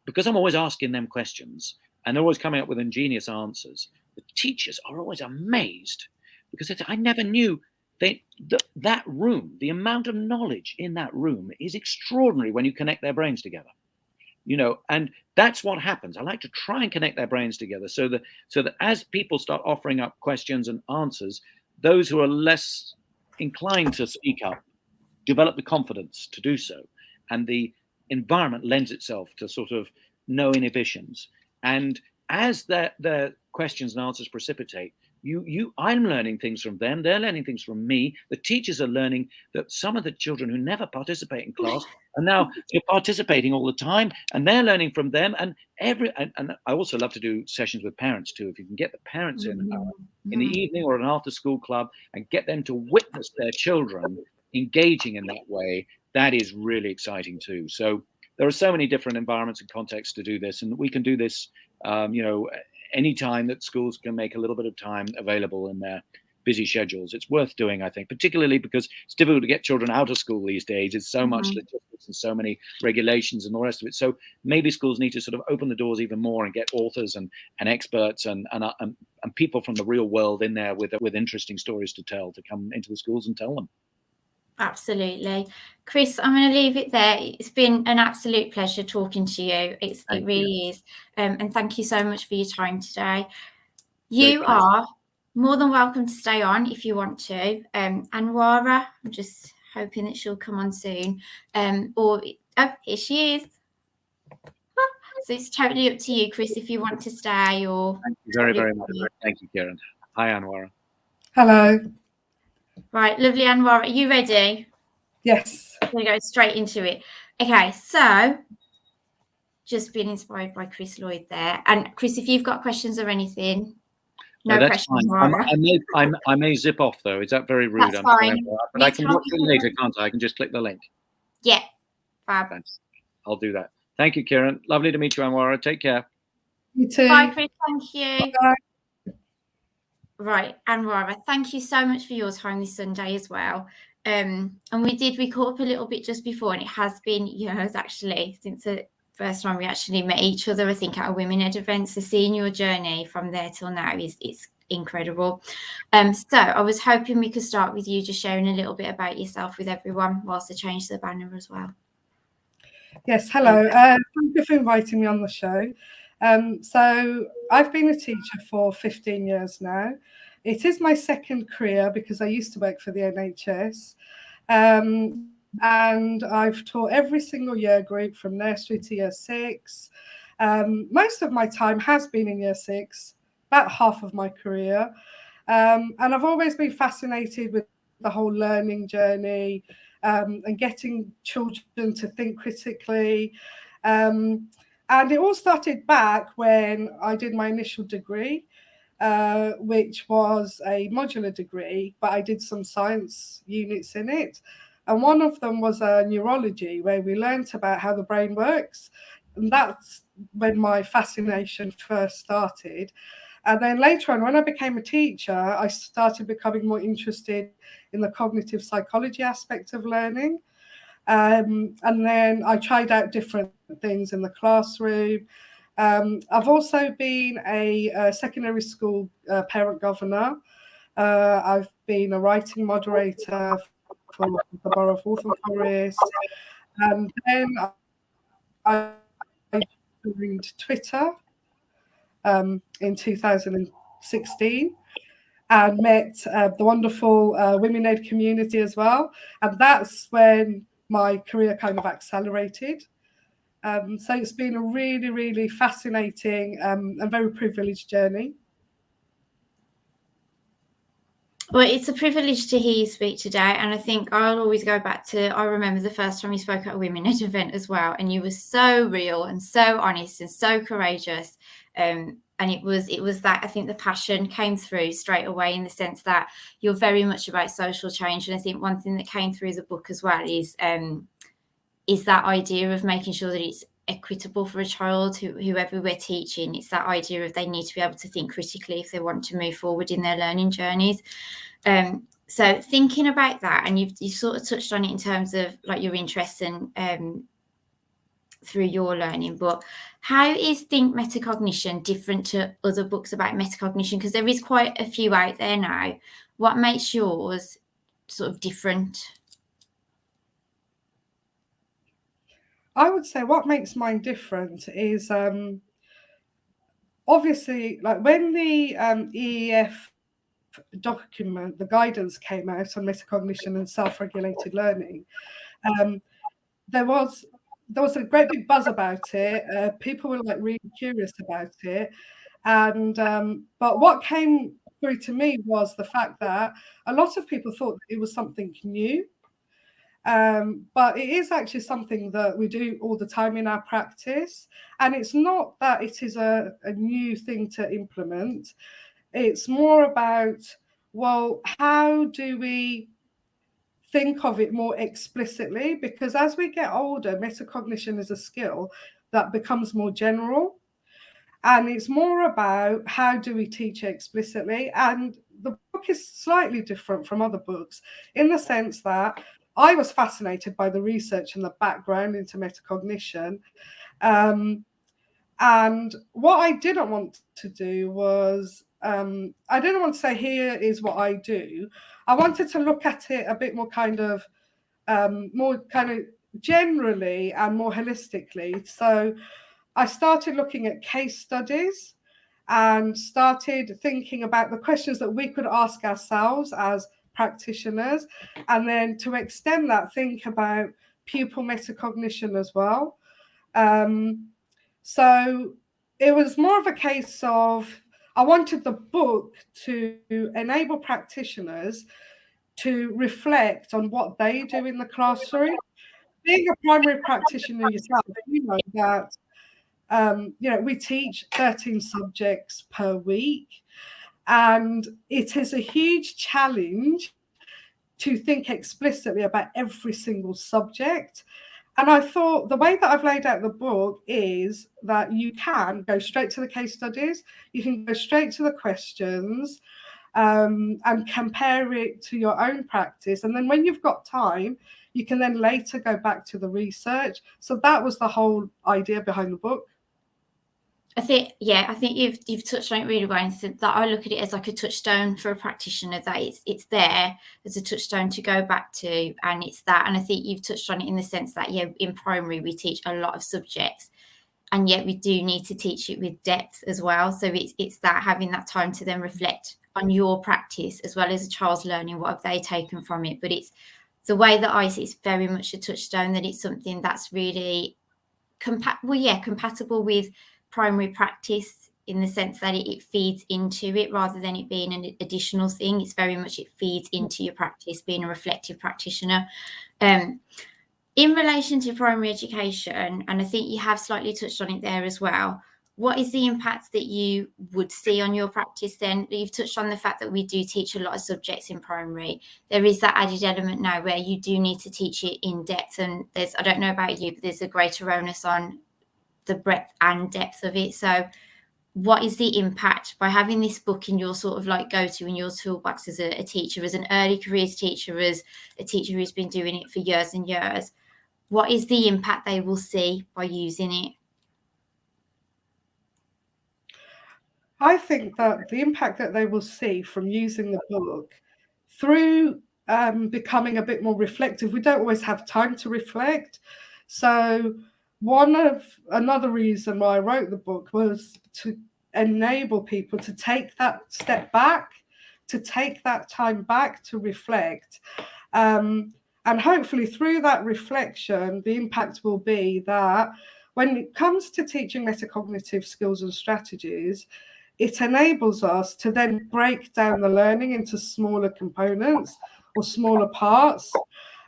because I'm always asking them questions and they're always coming up with ingenious answers, the teachers are always amazed because I never knew that room, the amount of knowledge in that room is extraordinary when you connect their brains together. And that's what happens. I like to try and connect their brains together so that as people start offering up questions and answers, those who are less inclined to speak up develop the confidence to do so. And the environment lends itself to sort of no inhibitions. And as their questions and answers precipitate, I'm learning things from them. They're learning things from me. The teachers are learning that some of the children who never participate in class are now participating all the time, and they're learning from them. And I also love to do sessions with parents too. If you can get the parents in the evening or an after-school club and get them to witness their children engaging in that way, that is really exciting too. So there are so many different environments and contexts to do this, and we can do this, any time that schools can make a little bit of time available in their busy schedules. It's worth doing, I think, particularly because it's difficult to get children out of school these days. It's so much logistics and so many regulations and the rest of it. So maybe schools need to sort of open the doors even more and get authors and experts and people from the real world in there with interesting stories to tell, to come into the schools and tell them. Absolutely. Chris, I'm going to leave it there. It's been an absolute pleasure talking to you. It really is. And thank you so much for your time today. You are more than welcome to stay on if you want to. Anoara, I'm just hoping that she'll come on soon. Here she is. So it's totally up to you, Chris, if you want to stay or... Thank you very, very much. Thank you, Kieran. Hi, Anoara. Hello. Right, lovely, Anoara. Are you ready? Yes. I'm going to go straight into it. Okay, so just being inspired by Chris Lloyd there. And Chris, if you've got questions or anything, no that's questions. fine. I may zip off though. Is that very rude? That's fine. But I can watch it later, can't I? I can just click the link. Yeah, fab. I'll do that. Thank you, Kieran. Lovely to meet you, Anoara. Take care. You too. Bye, Chris. Thank you. Bye. Right, Anoara, thank you so much for your time this Sunday as well. And we caught up a little bit just before, and it has been years actually since the first time we actually met each other, I think at a Women Ed event. So seeing your journey from there till now it's incredible. So I was hoping we could start with you just sharing a little bit about yourself with everyone whilst I change the banner as well. Yes, hello. Thank you for inviting me on the show. So I've been a teacher for 15 years now. It is my second career because I used to work for the NHS. And I've taught every single year group from nursery to year 6. Most of my time has been in year 6, about half of my career. And I've always been fascinated with the whole learning journey and getting children to think critically. And it all started back when I did my initial degree, which was a modular degree, but I did some science units in it. And one of them was neurology, where we learned about how the brain works. And that's when my fascination first started. And then later on, when I became a teacher, I started becoming more interested in the cognitive psychology aspect of learning. And then I tried out different things in the classroom. I've also been a secondary school parent governor. I've been a writing moderator for the Borough of Waltham Forest. And then I joined Twitter in 2016 and met the wonderful Women Ed community as well. And that's when my career kind of accelerated. So it's been a really, really fascinating and very privileged journey. Well, it's a privilege to hear you speak today, and I think I'll always go back to, I remember the first time you spoke at a Women Ed event as well, and you were so real and so honest and so courageous. And it was that, I think the passion came through straight away, in the sense that you're very much about social change. And I think one thing that came through the book as well is that idea of making sure that it's equitable for a child, whoever we're teaching. It's that idea of they need to be able to think critically if they want to move forward in their learning journeys. So thinking about that, and you sort of touched on it in terms of like your interests and through your learning, but how is Think Metacognition different to other books about metacognition? Because there is quite a few out there now. What makes yours sort of different? I would say what makes mine different is obviously, like when the EEF document, the guidance came out on metacognition and self-regulated learning, there was a great big buzz about it. People were like really curious about it, and but what came through to me was the fact that a lot of people thought that it was something new. But it is actually something that we do all the time in our practice. And it's not that it is a new thing to implement. It's more about, well, how do we think of it more explicitly? Because as we get older, metacognition is a skill that becomes more general. And it's more about how do we teach it explicitly. And the book is slightly different from other books in the sense that I was fascinated by the research and the background into metacognition. And what I didn't want to do was, I didn't want to say, here is what I do. I wanted to look at it a bit more kind of generally and more holistically. So I started looking at case studies and started thinking about the questions that we could ask ourselves as practitioners, and then to extend that, think about pupil metacognition as well. So it was more of a case of, I wanted the book to enable practitioners to reflect on what they do in the classroom. Being a primary practitioner yourself, you know that we teach 13 subjects per week, and it is a huge challenge to think explicitly about every single subject. And I thought the way that I've laid out the book is that you can go straight to the case studies, you can go straight to the questions, and compare it to your own practice. And then when you've got time, you can then later go back to the research. So that was the whole idea behind the book. I think you've touched on it really well. And that I look at it as like a touchstone for a practitioner, that it's there as a touchstone to go back to, and it's that. And I think you've touched on it in the sense that, yeah, in primary we teach a lot of subjects, and yet we do need to teach it with depth as well. So it's that, having that time to then reflect on your practice as well as a child's learning. What have they taken from it? But it's the way that I see it's very much a touchstone, that it's something that's really compatible with primary practice, in the sense that it feeds into it rather than it being an additional thing. It's very much, it feeds into your practice, being a reflective practitioner. In relation to primary education, and I think you have slightly touched on it there as well, what is the impact that you would see on your practice then? You've touched on the fact that we do teach a lot of subjects in primary. There is that added element now where you do need to teach it in depth, and I don't know about you, but there's a greater onus on the breadth and depth of it. So what is the impact by having this book in your sort of like go-to in your toolbox as a teacher, as an early careers teacher, as a teacher who's been doing it for years and years? What is the impact they will see by using it? I think that the impact that they will see from using the book through becoming a bit more reflective. We don't always have time to reflect. So another reason why I wrote the book was to enable people to take that step back, to take that time back to reflect. And hopefully through that reflection, the impact will be that when it comes to teaching metacognitive skills and strategies, it enables us to then break down the learning into smaller components or smaller parts.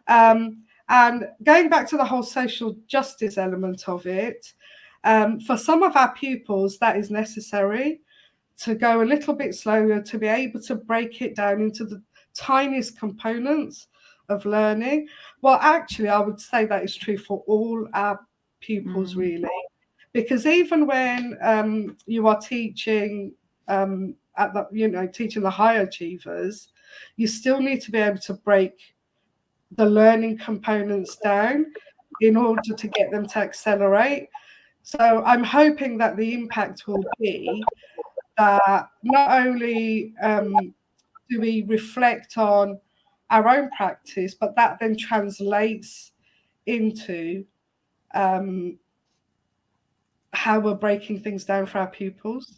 And going back to the whole social justice element of it, for some of our pupils, that is necessary to go a little bit slower, to be able to break it down into the tiniest components of learning. Well, actually, I would say that is true for all our pupils, really, because even when you are teaching at the, teaching the high achievers, you still need to be able to break the learning components down in order to get them to accelerate. So I'm hoping that the impact will be that not only do we reflect on our own practice, but that then translates into how we're breaking things down for our pupils.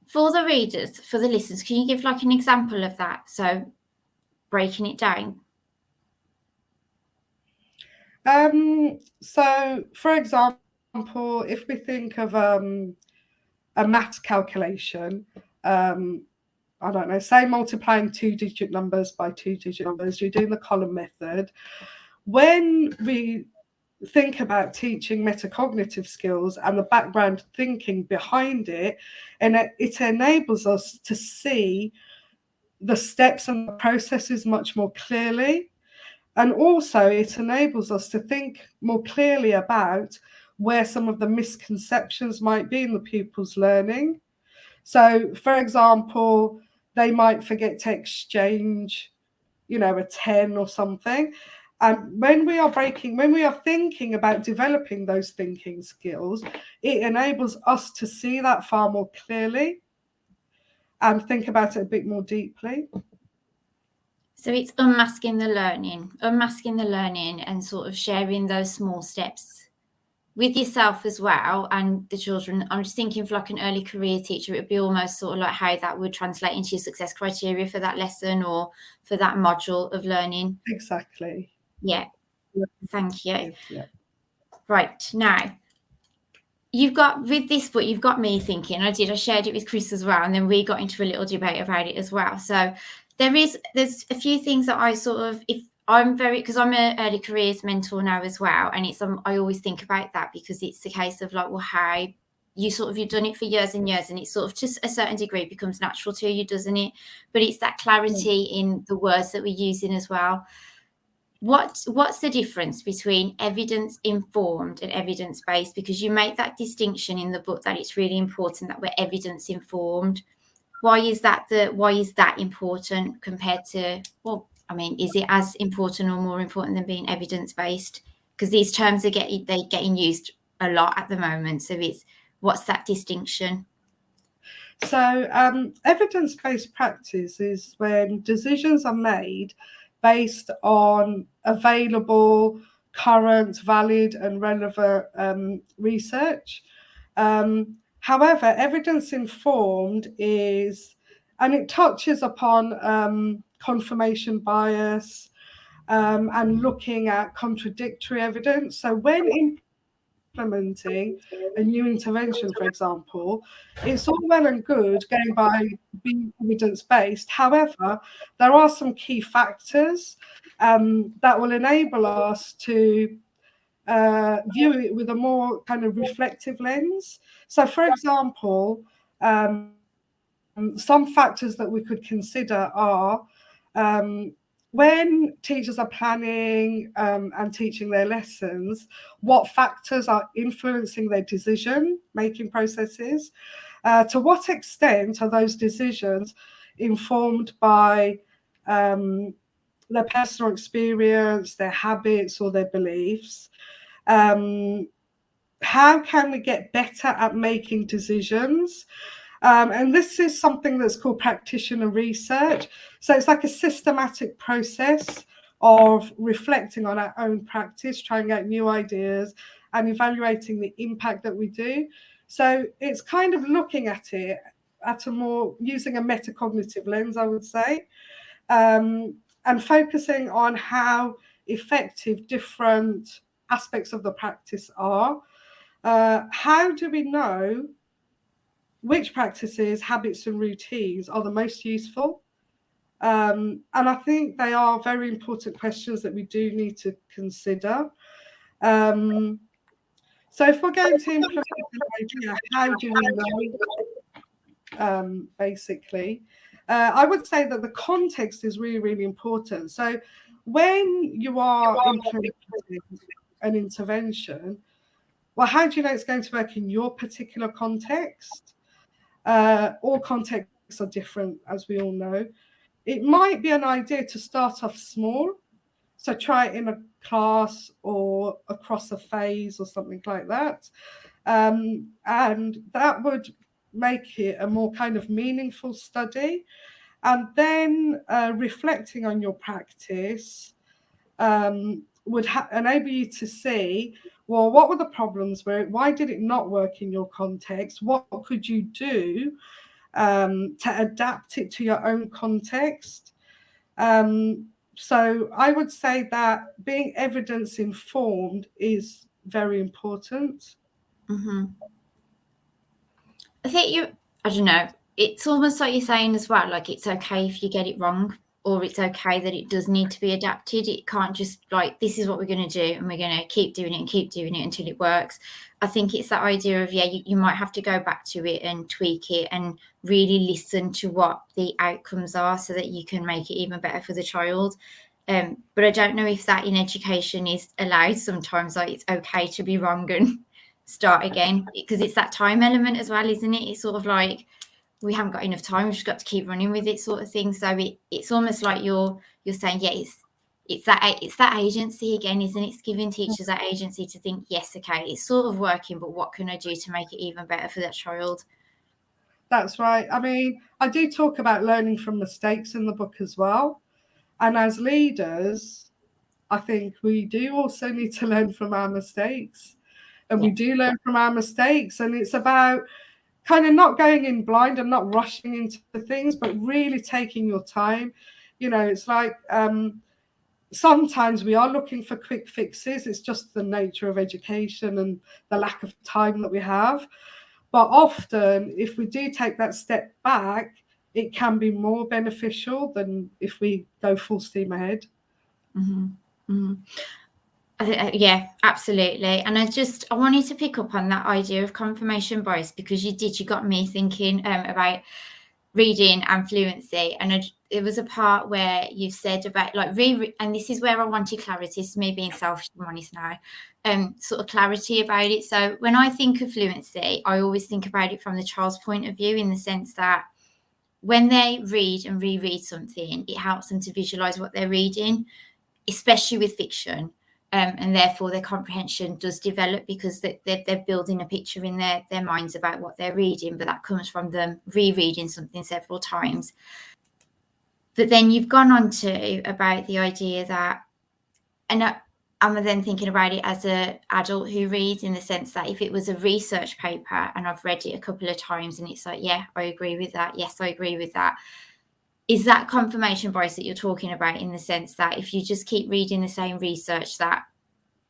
For the readers, for the listeners, can you give like an example of that? So breaking it down. So, for example, if we think of a maths calculation, I don't know, say multiplying 2-digit numbers by 2-digit numbers, you're doing the column method. When we think about teaching metacognitive skills and the background thinking behind it, and it enables us to see the steps and the processes much more clearly. And also it enables us to think more clearly about where some of the misconceptions might be in the pupils' learning. So, for example, they might forget to exchange, a 10 or something. And when we are thinking about developing those thinking skills, it enables us to see that far more clearly and think about it a bit more deeply. So it's unmasking the learning and sort of sharing those small steps with yourself as well and the children. I'm just thinking for like an early career teacher, it would be almost sort of like how that would translate into your success criteria for that lesson or for that module of learning. Exactly. Yeah. Thank you. Yeah. Right, now, you've got me thinking. I shared it with Chris as well, and then we got into a little debate about it as well. So there's a few things that I sort of, because I'm an early careers mentor now as well, and it's I always think about that because it's the case of like, well, how you've done it for years and years, and it's sort of to a certain degree becomes natural to you, doesn't it? But it's that clarity in the words that we're using as well. What's the difference between evidence informed and evidence based? Because you make that distinction in the book that it's really important that we're evidence informed. Why is that important compared to, well, I mean, is it as important or more important than being evidence based? Because these terms are getting used a lot at the moment. So what's that distinction? So evidence-based practice is when decisions are made based on available, current, valid and relevant research. However, evidence-informed and it touches upon confirmation bias and looking at contradictory evidence. So when implementing a new intervention, for example, it's all well and good going by being evidence-based. However, there are some key factors that will enable us to view it with a more kind of reflective lens. So, for example, some factors that we could consider are when teachers are planning and teaching their lessons, what factors are influencing their decision-making processes? To what extent are those decisions informed by their personal experience, their habits, or their beliefs? How can we get better at making decisions? And this is something that's called practitioner research. So it's like a systematic process of reflecting on our own practice, trying out new ideas and evaluating the impact that we do. So it's kind of looking at it at using a metacognitive lens, I would say, and focusing on how effective different aspects of the practice are. How do we know which practices, habits and routines are the most useful. And I think they are very important questions that we do need to consider. So if we're going to implement an idea, how do we know, basically? I would say that the context is really, really important. So when you are implementing an intervention, well, how do you know it's going to work in your particular context? All contexts are different, as we all know. It might be an idea to start off small. So try it in a class or across a phase or something like that. And that would make it a more kind of meaningful study. And then reflecting on your practice would enable you to see, well, what were the problems? Why did it not work in your context? What could you do to adapt it to your own context? So I would say that being evidence informed is very important. Mm-hmm. I think I don't know, it's almost like you're saying as well, like it's okay if you get it wrong, or it's okay that it does need to be adapted. It can't just like, this is what we're going to do and we're going to keep doing it and keep doing it until it works. I think it's that idea of, you might have to go back to it and tweak it and really listen to what the outcomes are so that you can make it even better for the child. But I don't know if that in education is allowed sometimes, like it's okay to be wrong and start again, because it's that time element as well, isn't it? It's sort of like, we haven't got enough time, we've just got to keep running with it, sort of thing. So it's almost like you're saying, it's that agency again, isn't it? It's giving teachers that agency to think, yes, okay, it's sort of working, but what can I do to make it even better for that child? That's right. I mean, I do talk about learning from mistakes in the book as well. And as leaders, I think we do also need to learn from our mistakes. And we do learn from our mistakes. And it's about kind of not going in blind and not rushing into things, but really taking your time. It's like sometimes we are looking for quick fixes. It's just the nature of education and the lack of time that we have. But often, if we do take that step back, it can be more beneficial than if we go full steam ahead. Mm-hmm. Mm-hmm. Yeah, absolutely. And I wanted to pick up on that idea of confirmation bias, because you got me thinking about reading and fluency. And it was a part where you said about like and this is where I wanted clarity. This is me being selfish and honest now, sort of clarity about it. So when I think of fluency, I always think about it from the child's point of view, in the sense that when they read and reread something, it helps them to visualize what they're reading, especially with fiction. And therefore their comprehension does develop, because they're building a picture in their minds about what they're reading, but that comes from them rereading something several times. But then you've gone on to about the idea that, and I'm then thinking about it as an adult who reads, in the sense that if it was a research paper and I've read it a couple of times and it's like, yeah, I agree with that, yes, I agree with that, is that confirmation bias that you're talking about, in the sense that if you just keep reading the same research that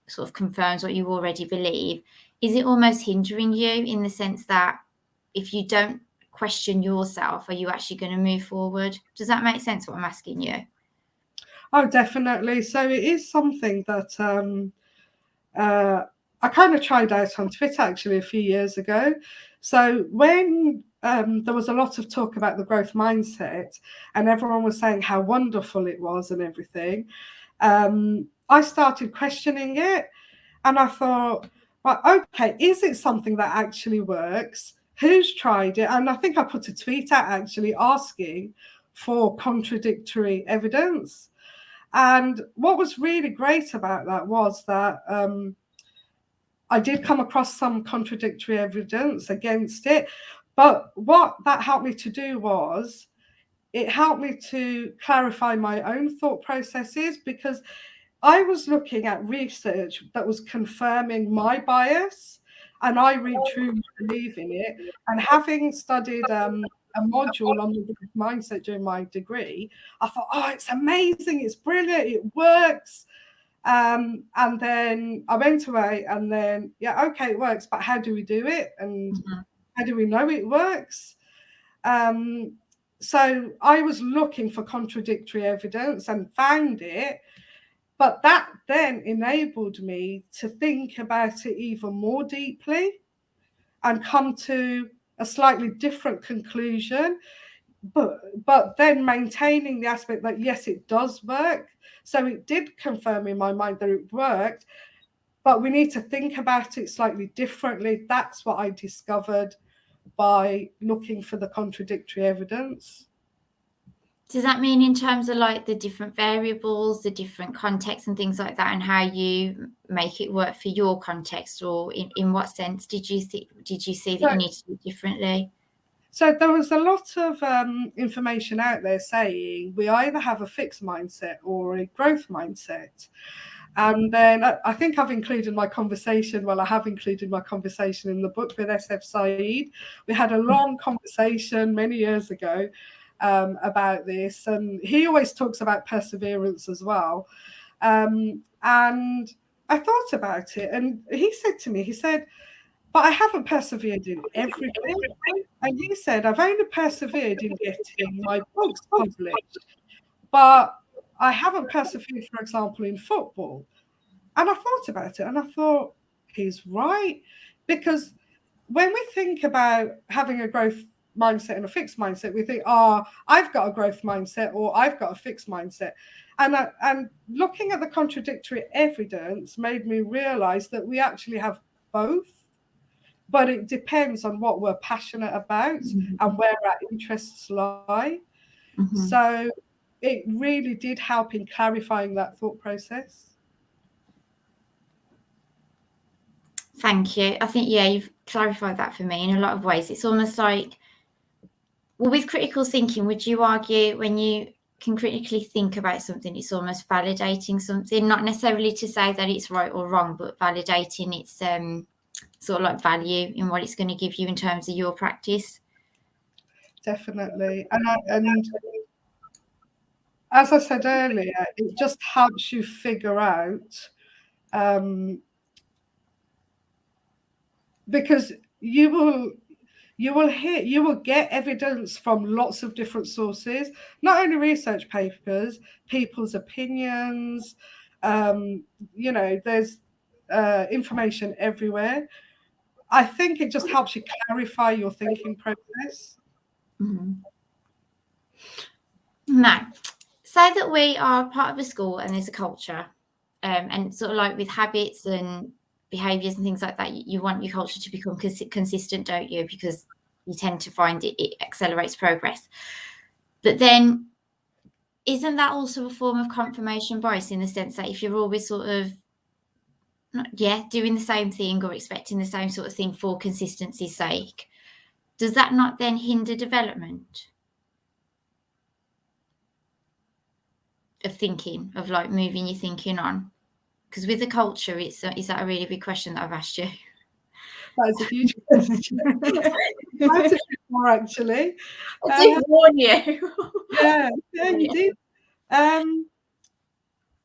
sort of confirms what you already believe, is it almost hindering you, in the sense that if you don't question yourself, are you actually going to move forward? Does that make sense, what I'm asking you? Oh, definitely. So it is something that I kind of tried out on Twitter actually a few years ago. So when there was a lot of talk about the growth mindset and everyone was saying how wonderful it was and everything, I started questioning it, and I thought, well, okay, is it something that actually works? Who's tried it? And I think I put a tweet out actually asking for contradictory evidence. And what was really great about that was that I did come across some contradictory evidence against it. But what that helped me to do was it helped me to clarify my own thought processes, because I was looking at research that was confirming my bias, and I really truly believe in it. And having studied a module on the mindset during my degree, I thought, oh, it's amazing, it's brilliant, it works. And then I went away and then, yeah, okay, it works, but how do we do it? And How do we know it works? So I was looking for contradictory evidence and found it, but that then enabled me to think about it even more deeply and come to a slightly different conclusion, but then maintaining the aspect that yes, it does work. So it did confirm in my mind that it worked, but we need to think about it slightly differently. That's what I discovered by looking for the contradictory evidence. Does that mean in terms of like the different variables, the different contexts and things like that, and how you make it work for your context, or in what sense did you see that you need to do it differently? So there was a lot of information out there saying we either have a fixed mindset or a growth mindset. And then I think I've included my conversation. Well, I have included my conversation in the book with SF Said. We had a long conversation many years ago about this. And he always talks about perseverance as well. And I thought about it. And he said to me, he said, but I haven't persevered in everything. And he said, I've only persevered in getting my books published, but I haven't persevered, for example, in football. And I thought about it and I thought, he's right. Because when we think about having a growth mindset and a fixed mindset, we think, I've got a growth mindset or I've got a fixed mindset. And looking at the contradictory evidence made me realize that we actually have both. But it depends on what we're passionate about and where our interests lie. So it really did help in clarifying that thought process. Thank you. I think, yeah, you've clarified that for me in a lot of ways. It's almost like, well, with critical thinking, would you argue when you can critically think about something, it's almost validating something, not necessarily to say that it's right or wrong, but validating its sort of like value in what it's going to give you in terms of your practice? Definitely. And as I said earlier, it just helps you figure out, because you will get evidence from lots of different sources, not only research papers, people's opinions, there's information everywhere. I think it just helps you clarify your thinking process. Now, say that we are part of a school and there's a culture, and sort of like with habits and behaviours and things like that, you want your culture to become consistent, don't you? Because you tend to find it accelerates progress. But then, isn't that also a form of confirmation bias in the sense that if you're always sort of, doing the same thing or expecting the same sort of thing for consistency's sake, does that not then hinder development of thinking, of like moving your thinking on? Because with the culture, is that a really big question that I've asked you? That is a huge question. Quite a bit more, actually. I did warn you. Yeah, you did.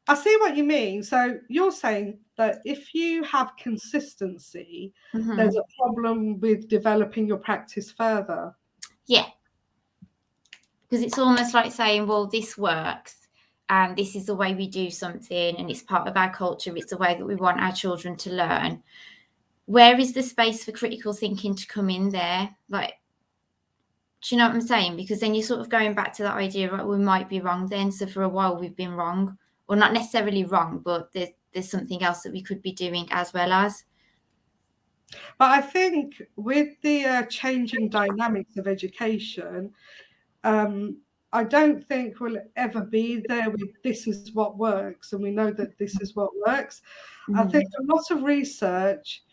I see what you mean. So you're saying that if you have consistency, there's a problem with developing your practice further. Yeah. Because it's almost like saying, well, this works and this is the way we do something and it's part of our culture. It's the way that we want our children to learn. Where is the space for critical thinking to come in there? Like, do you know what I'm saying? Because then you're sort of going back to that idea, right, we might be wrong then. So for a while we've been wrong, or not necessarily wrong, but there's something else that we could be doing as well as. But I think with the changing dynamics of education, I don't think we'll ever be there with this is what works and we know that this is what works. I think a lot of research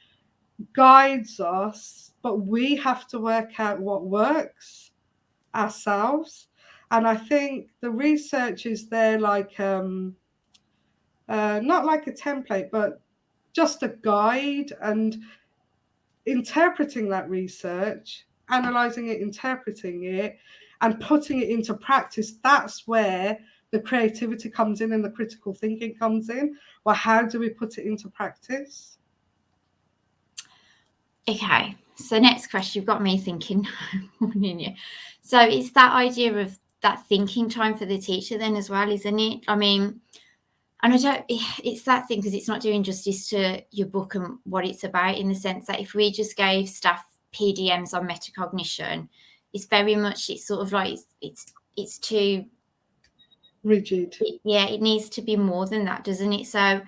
guides us, but we have to work out what works ourselves. And I think the research is there like not like a template, but just a guide, and interpreting that research, analyzing it, interpreting it, and putting it into practice. That's where the creativity comes in and the critical thinking comes in. Well, how do we put it into practice? Okay, so next question, you've got me thinking. So it's that idea of that thinking time for the teacher then as well, isn't it? I mean, and it's that thing because it's not doing justice to your book and what it's about, in the sense that if we just gave staff PDMs on metacognition, it's very much, it's sort of like, it's too rigid. Yeah, it needs to be more than that, doesn't it? So,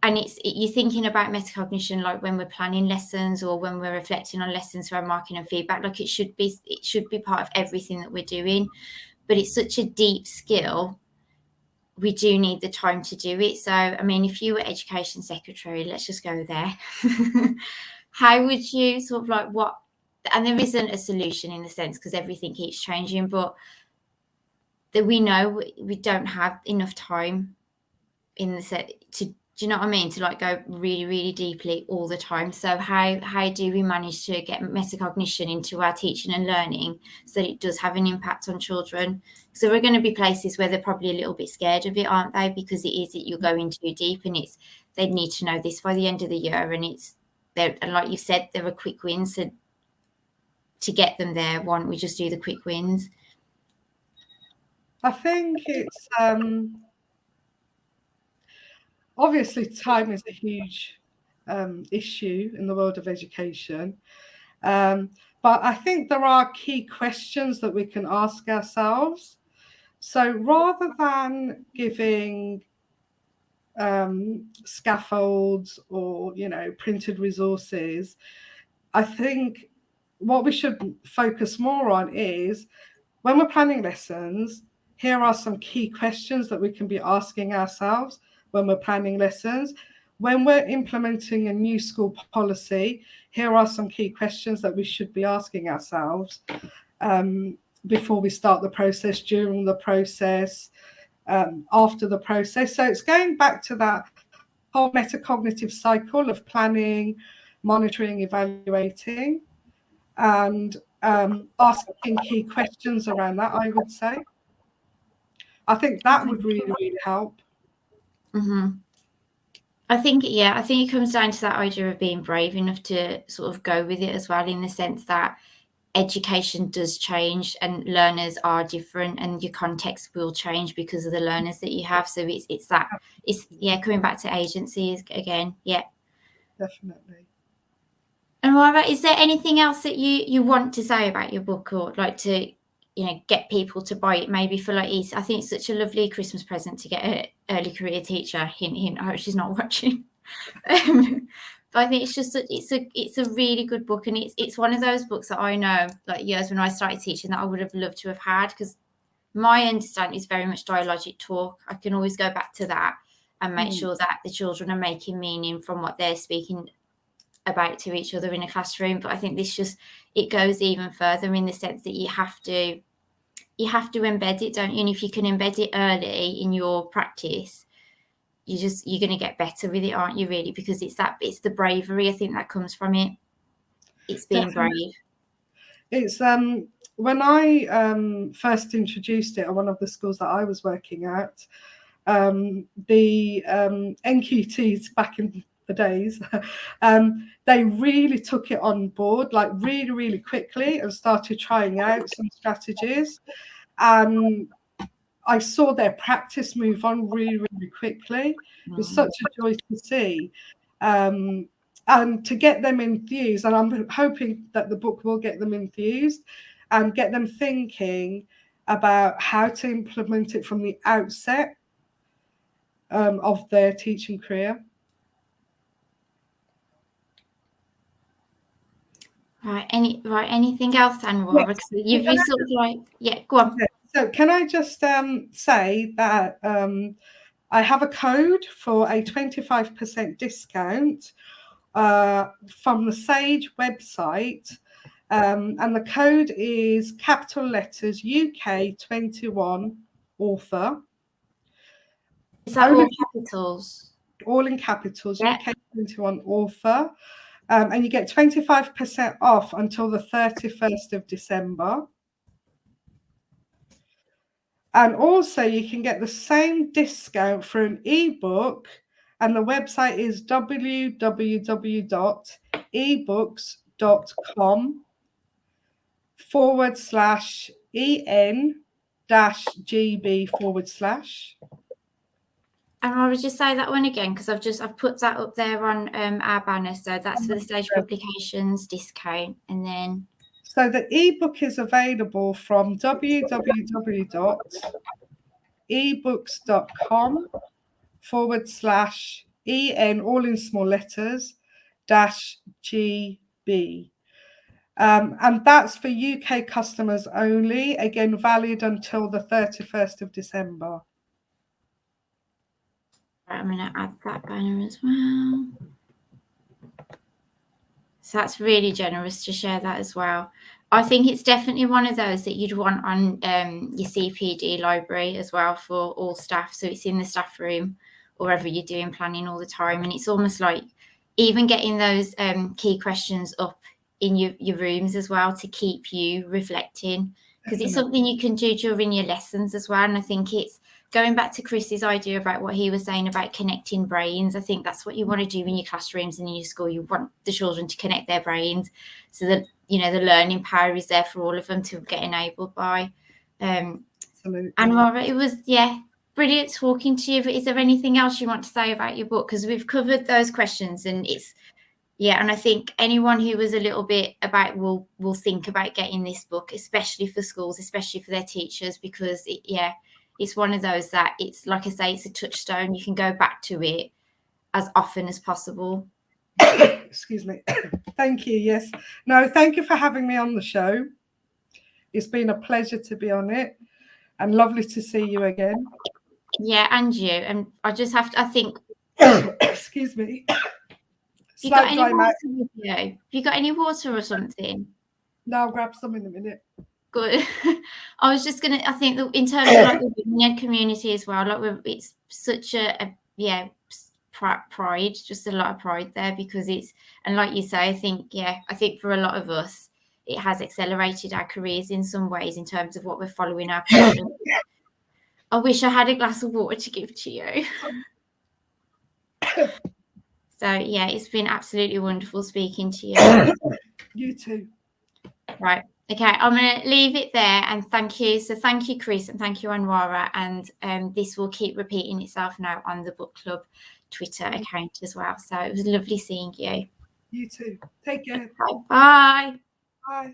and you're thinking about metacognition like when we're planning lessons or when we're reflecting on lessons for our marking and feedback, like it should be part of everything that we're doing. But it's such a deep skill, we do need the time to do it. So, I mean, if you were education secretary, let's just go there. How would you sort of like and there isn't a solution in the sense because everything keeps changing, but that we know we don't have enough time in the set to, do you know what I mean, to like go really, really deeply all the time. So how do we manage to get metacognition into our teaching and learning so that it does have an impact on children? So we're going to be places where they're probably a little bit scared of it, aren't they? Because you're going too deep, and they need to know this by the end of the year, and and like you said, there are quick wins. So to get them there, why don't we just do the quick wins? I think it's obviously time is a huge issue in the world of education. But I think there are key questions that we can ask ourselves. So rather than giving scaffolds or, printed resources, I think what we should focus more on is, when we're planning lessons, here are some key questions that we can be asking ourselves when we're planning lessons. When we're implementing a new school policy, here are some key questions that we should be asking ourselves before we start the process, during the process, after the process. So it's going back to that whole metacognitive cycle of planning, monitoring, evaluating, and asking key questions around that, I would say. I think that would really, really help. Mm-hmm. I think it comes down to that idea of being brave enough to sort of go with it as well, in the sense that education does change and learners are different and your context will change because of the learners that you have. So it's coming back to agency again. Yeah. Definitely. And Laura, is there anything else that you want to say about your book, or like to, get people to buy it, maybe for like Easter? I think it's such a lovely Christmas present to get an early career teacher. Hint, hint. I hope she's not watching. But I think it's a really good book, and it's one of those books that I know, like years when I started teaching, that I would have loved to have had, because my understanding is very much dialogic talk. I can always go back to that and make sure that the children are making meaning from what they're speaking about to each other in a classroom. But I think it goes even further, in the sense that you have to embed it, don't you? And if you can embed it early in your practice, you're going to get better with it, aren't you, really? Because it's the bravery, I think, that comes from it. It's being brave. It's when I first introduced it at one of the schools that I was working at, the NQTs back in the days, they really took it on board, like really, really quickly, and started trying out some strategies. And I saw their practice move on really, really quickly. It was such a joy to see. And to get them enthused, and I'm hoping that the book will get them enthused and get them thinking about how to implement it from the outset of their teaching career. Right. Anything else, Anoara? Because you've been sort of like, go on. So can I just say that I have a code for a 25% discount from the Sage website, and the code is capital letters UK21 author. Is that all capitals? All in capitals, Yeah. UK21 author. And you get 25% off until the 31st of December. And also you can get the same discount for an ebook, and the website is www.ebook ebooks.com/en-gb/. And I would just say that one again, because I've put that up there on our banner. So that's for the stage publications discount. And then so the ebook is available from www.ebooks.com/en, all in small letters, -GB. And that's for UK customers only, again valid until the 31st of December. I'm going to add that banner as well. So that's really generous to share that as well. I think it's definitely one of those that you'd want on your CPD library as well for all staff. So it's in the staff room or wherever you're doing planning all the time. And it's almost like even getting those key questions up in your rooms as well to keep you reflecting, because it's something you can do during your lessons as well. And I think it's going back to Chris's idea about what he was saying about connecting brains. I think that's what you want to do in your classrooms and in your school. You want the children to connect their brains so that, the learning power is there for all of them to get enabled by. Absolutely. Anoara, it was, brilliant talking to you. But is there anything else you want to say about your book? Because we've covered those questions, and and I think anyone who was a little bit about will think about getting this book, especially for schools, especially for their teachers, because it's one of those that it's, like I say, it's a touchstone. You can go back to it as often as possible. Excuse me. Thank you. Yes. No, thank you for having me on the show. It's been a pleasure to be on it and lovely to see you again. Yeah, and you. And I just have to, I think. Excuse me. You got any water with you? Have you got any water or something? No, I'll grab some in a minute. Good. I was just gonna. I think that in terms of like the women community as well, like it's such a pride, just a lot of pride there, because it's, and like you say, I think for a lot of us, it has accelerated our careers in some ways in terms of what we're following our passion. I wish I had a glass of water to give to you. So it's been absolutely wonderful speaking to you. You too. Right. Okay, I'm going to leave it there, and thank you. So thank you, Chris, and thank you, Anoara. And this will keep repeating itself now on the Book Club Twitter account as well. So it was lovely seeing you. You too. Take care. Bye. Bye.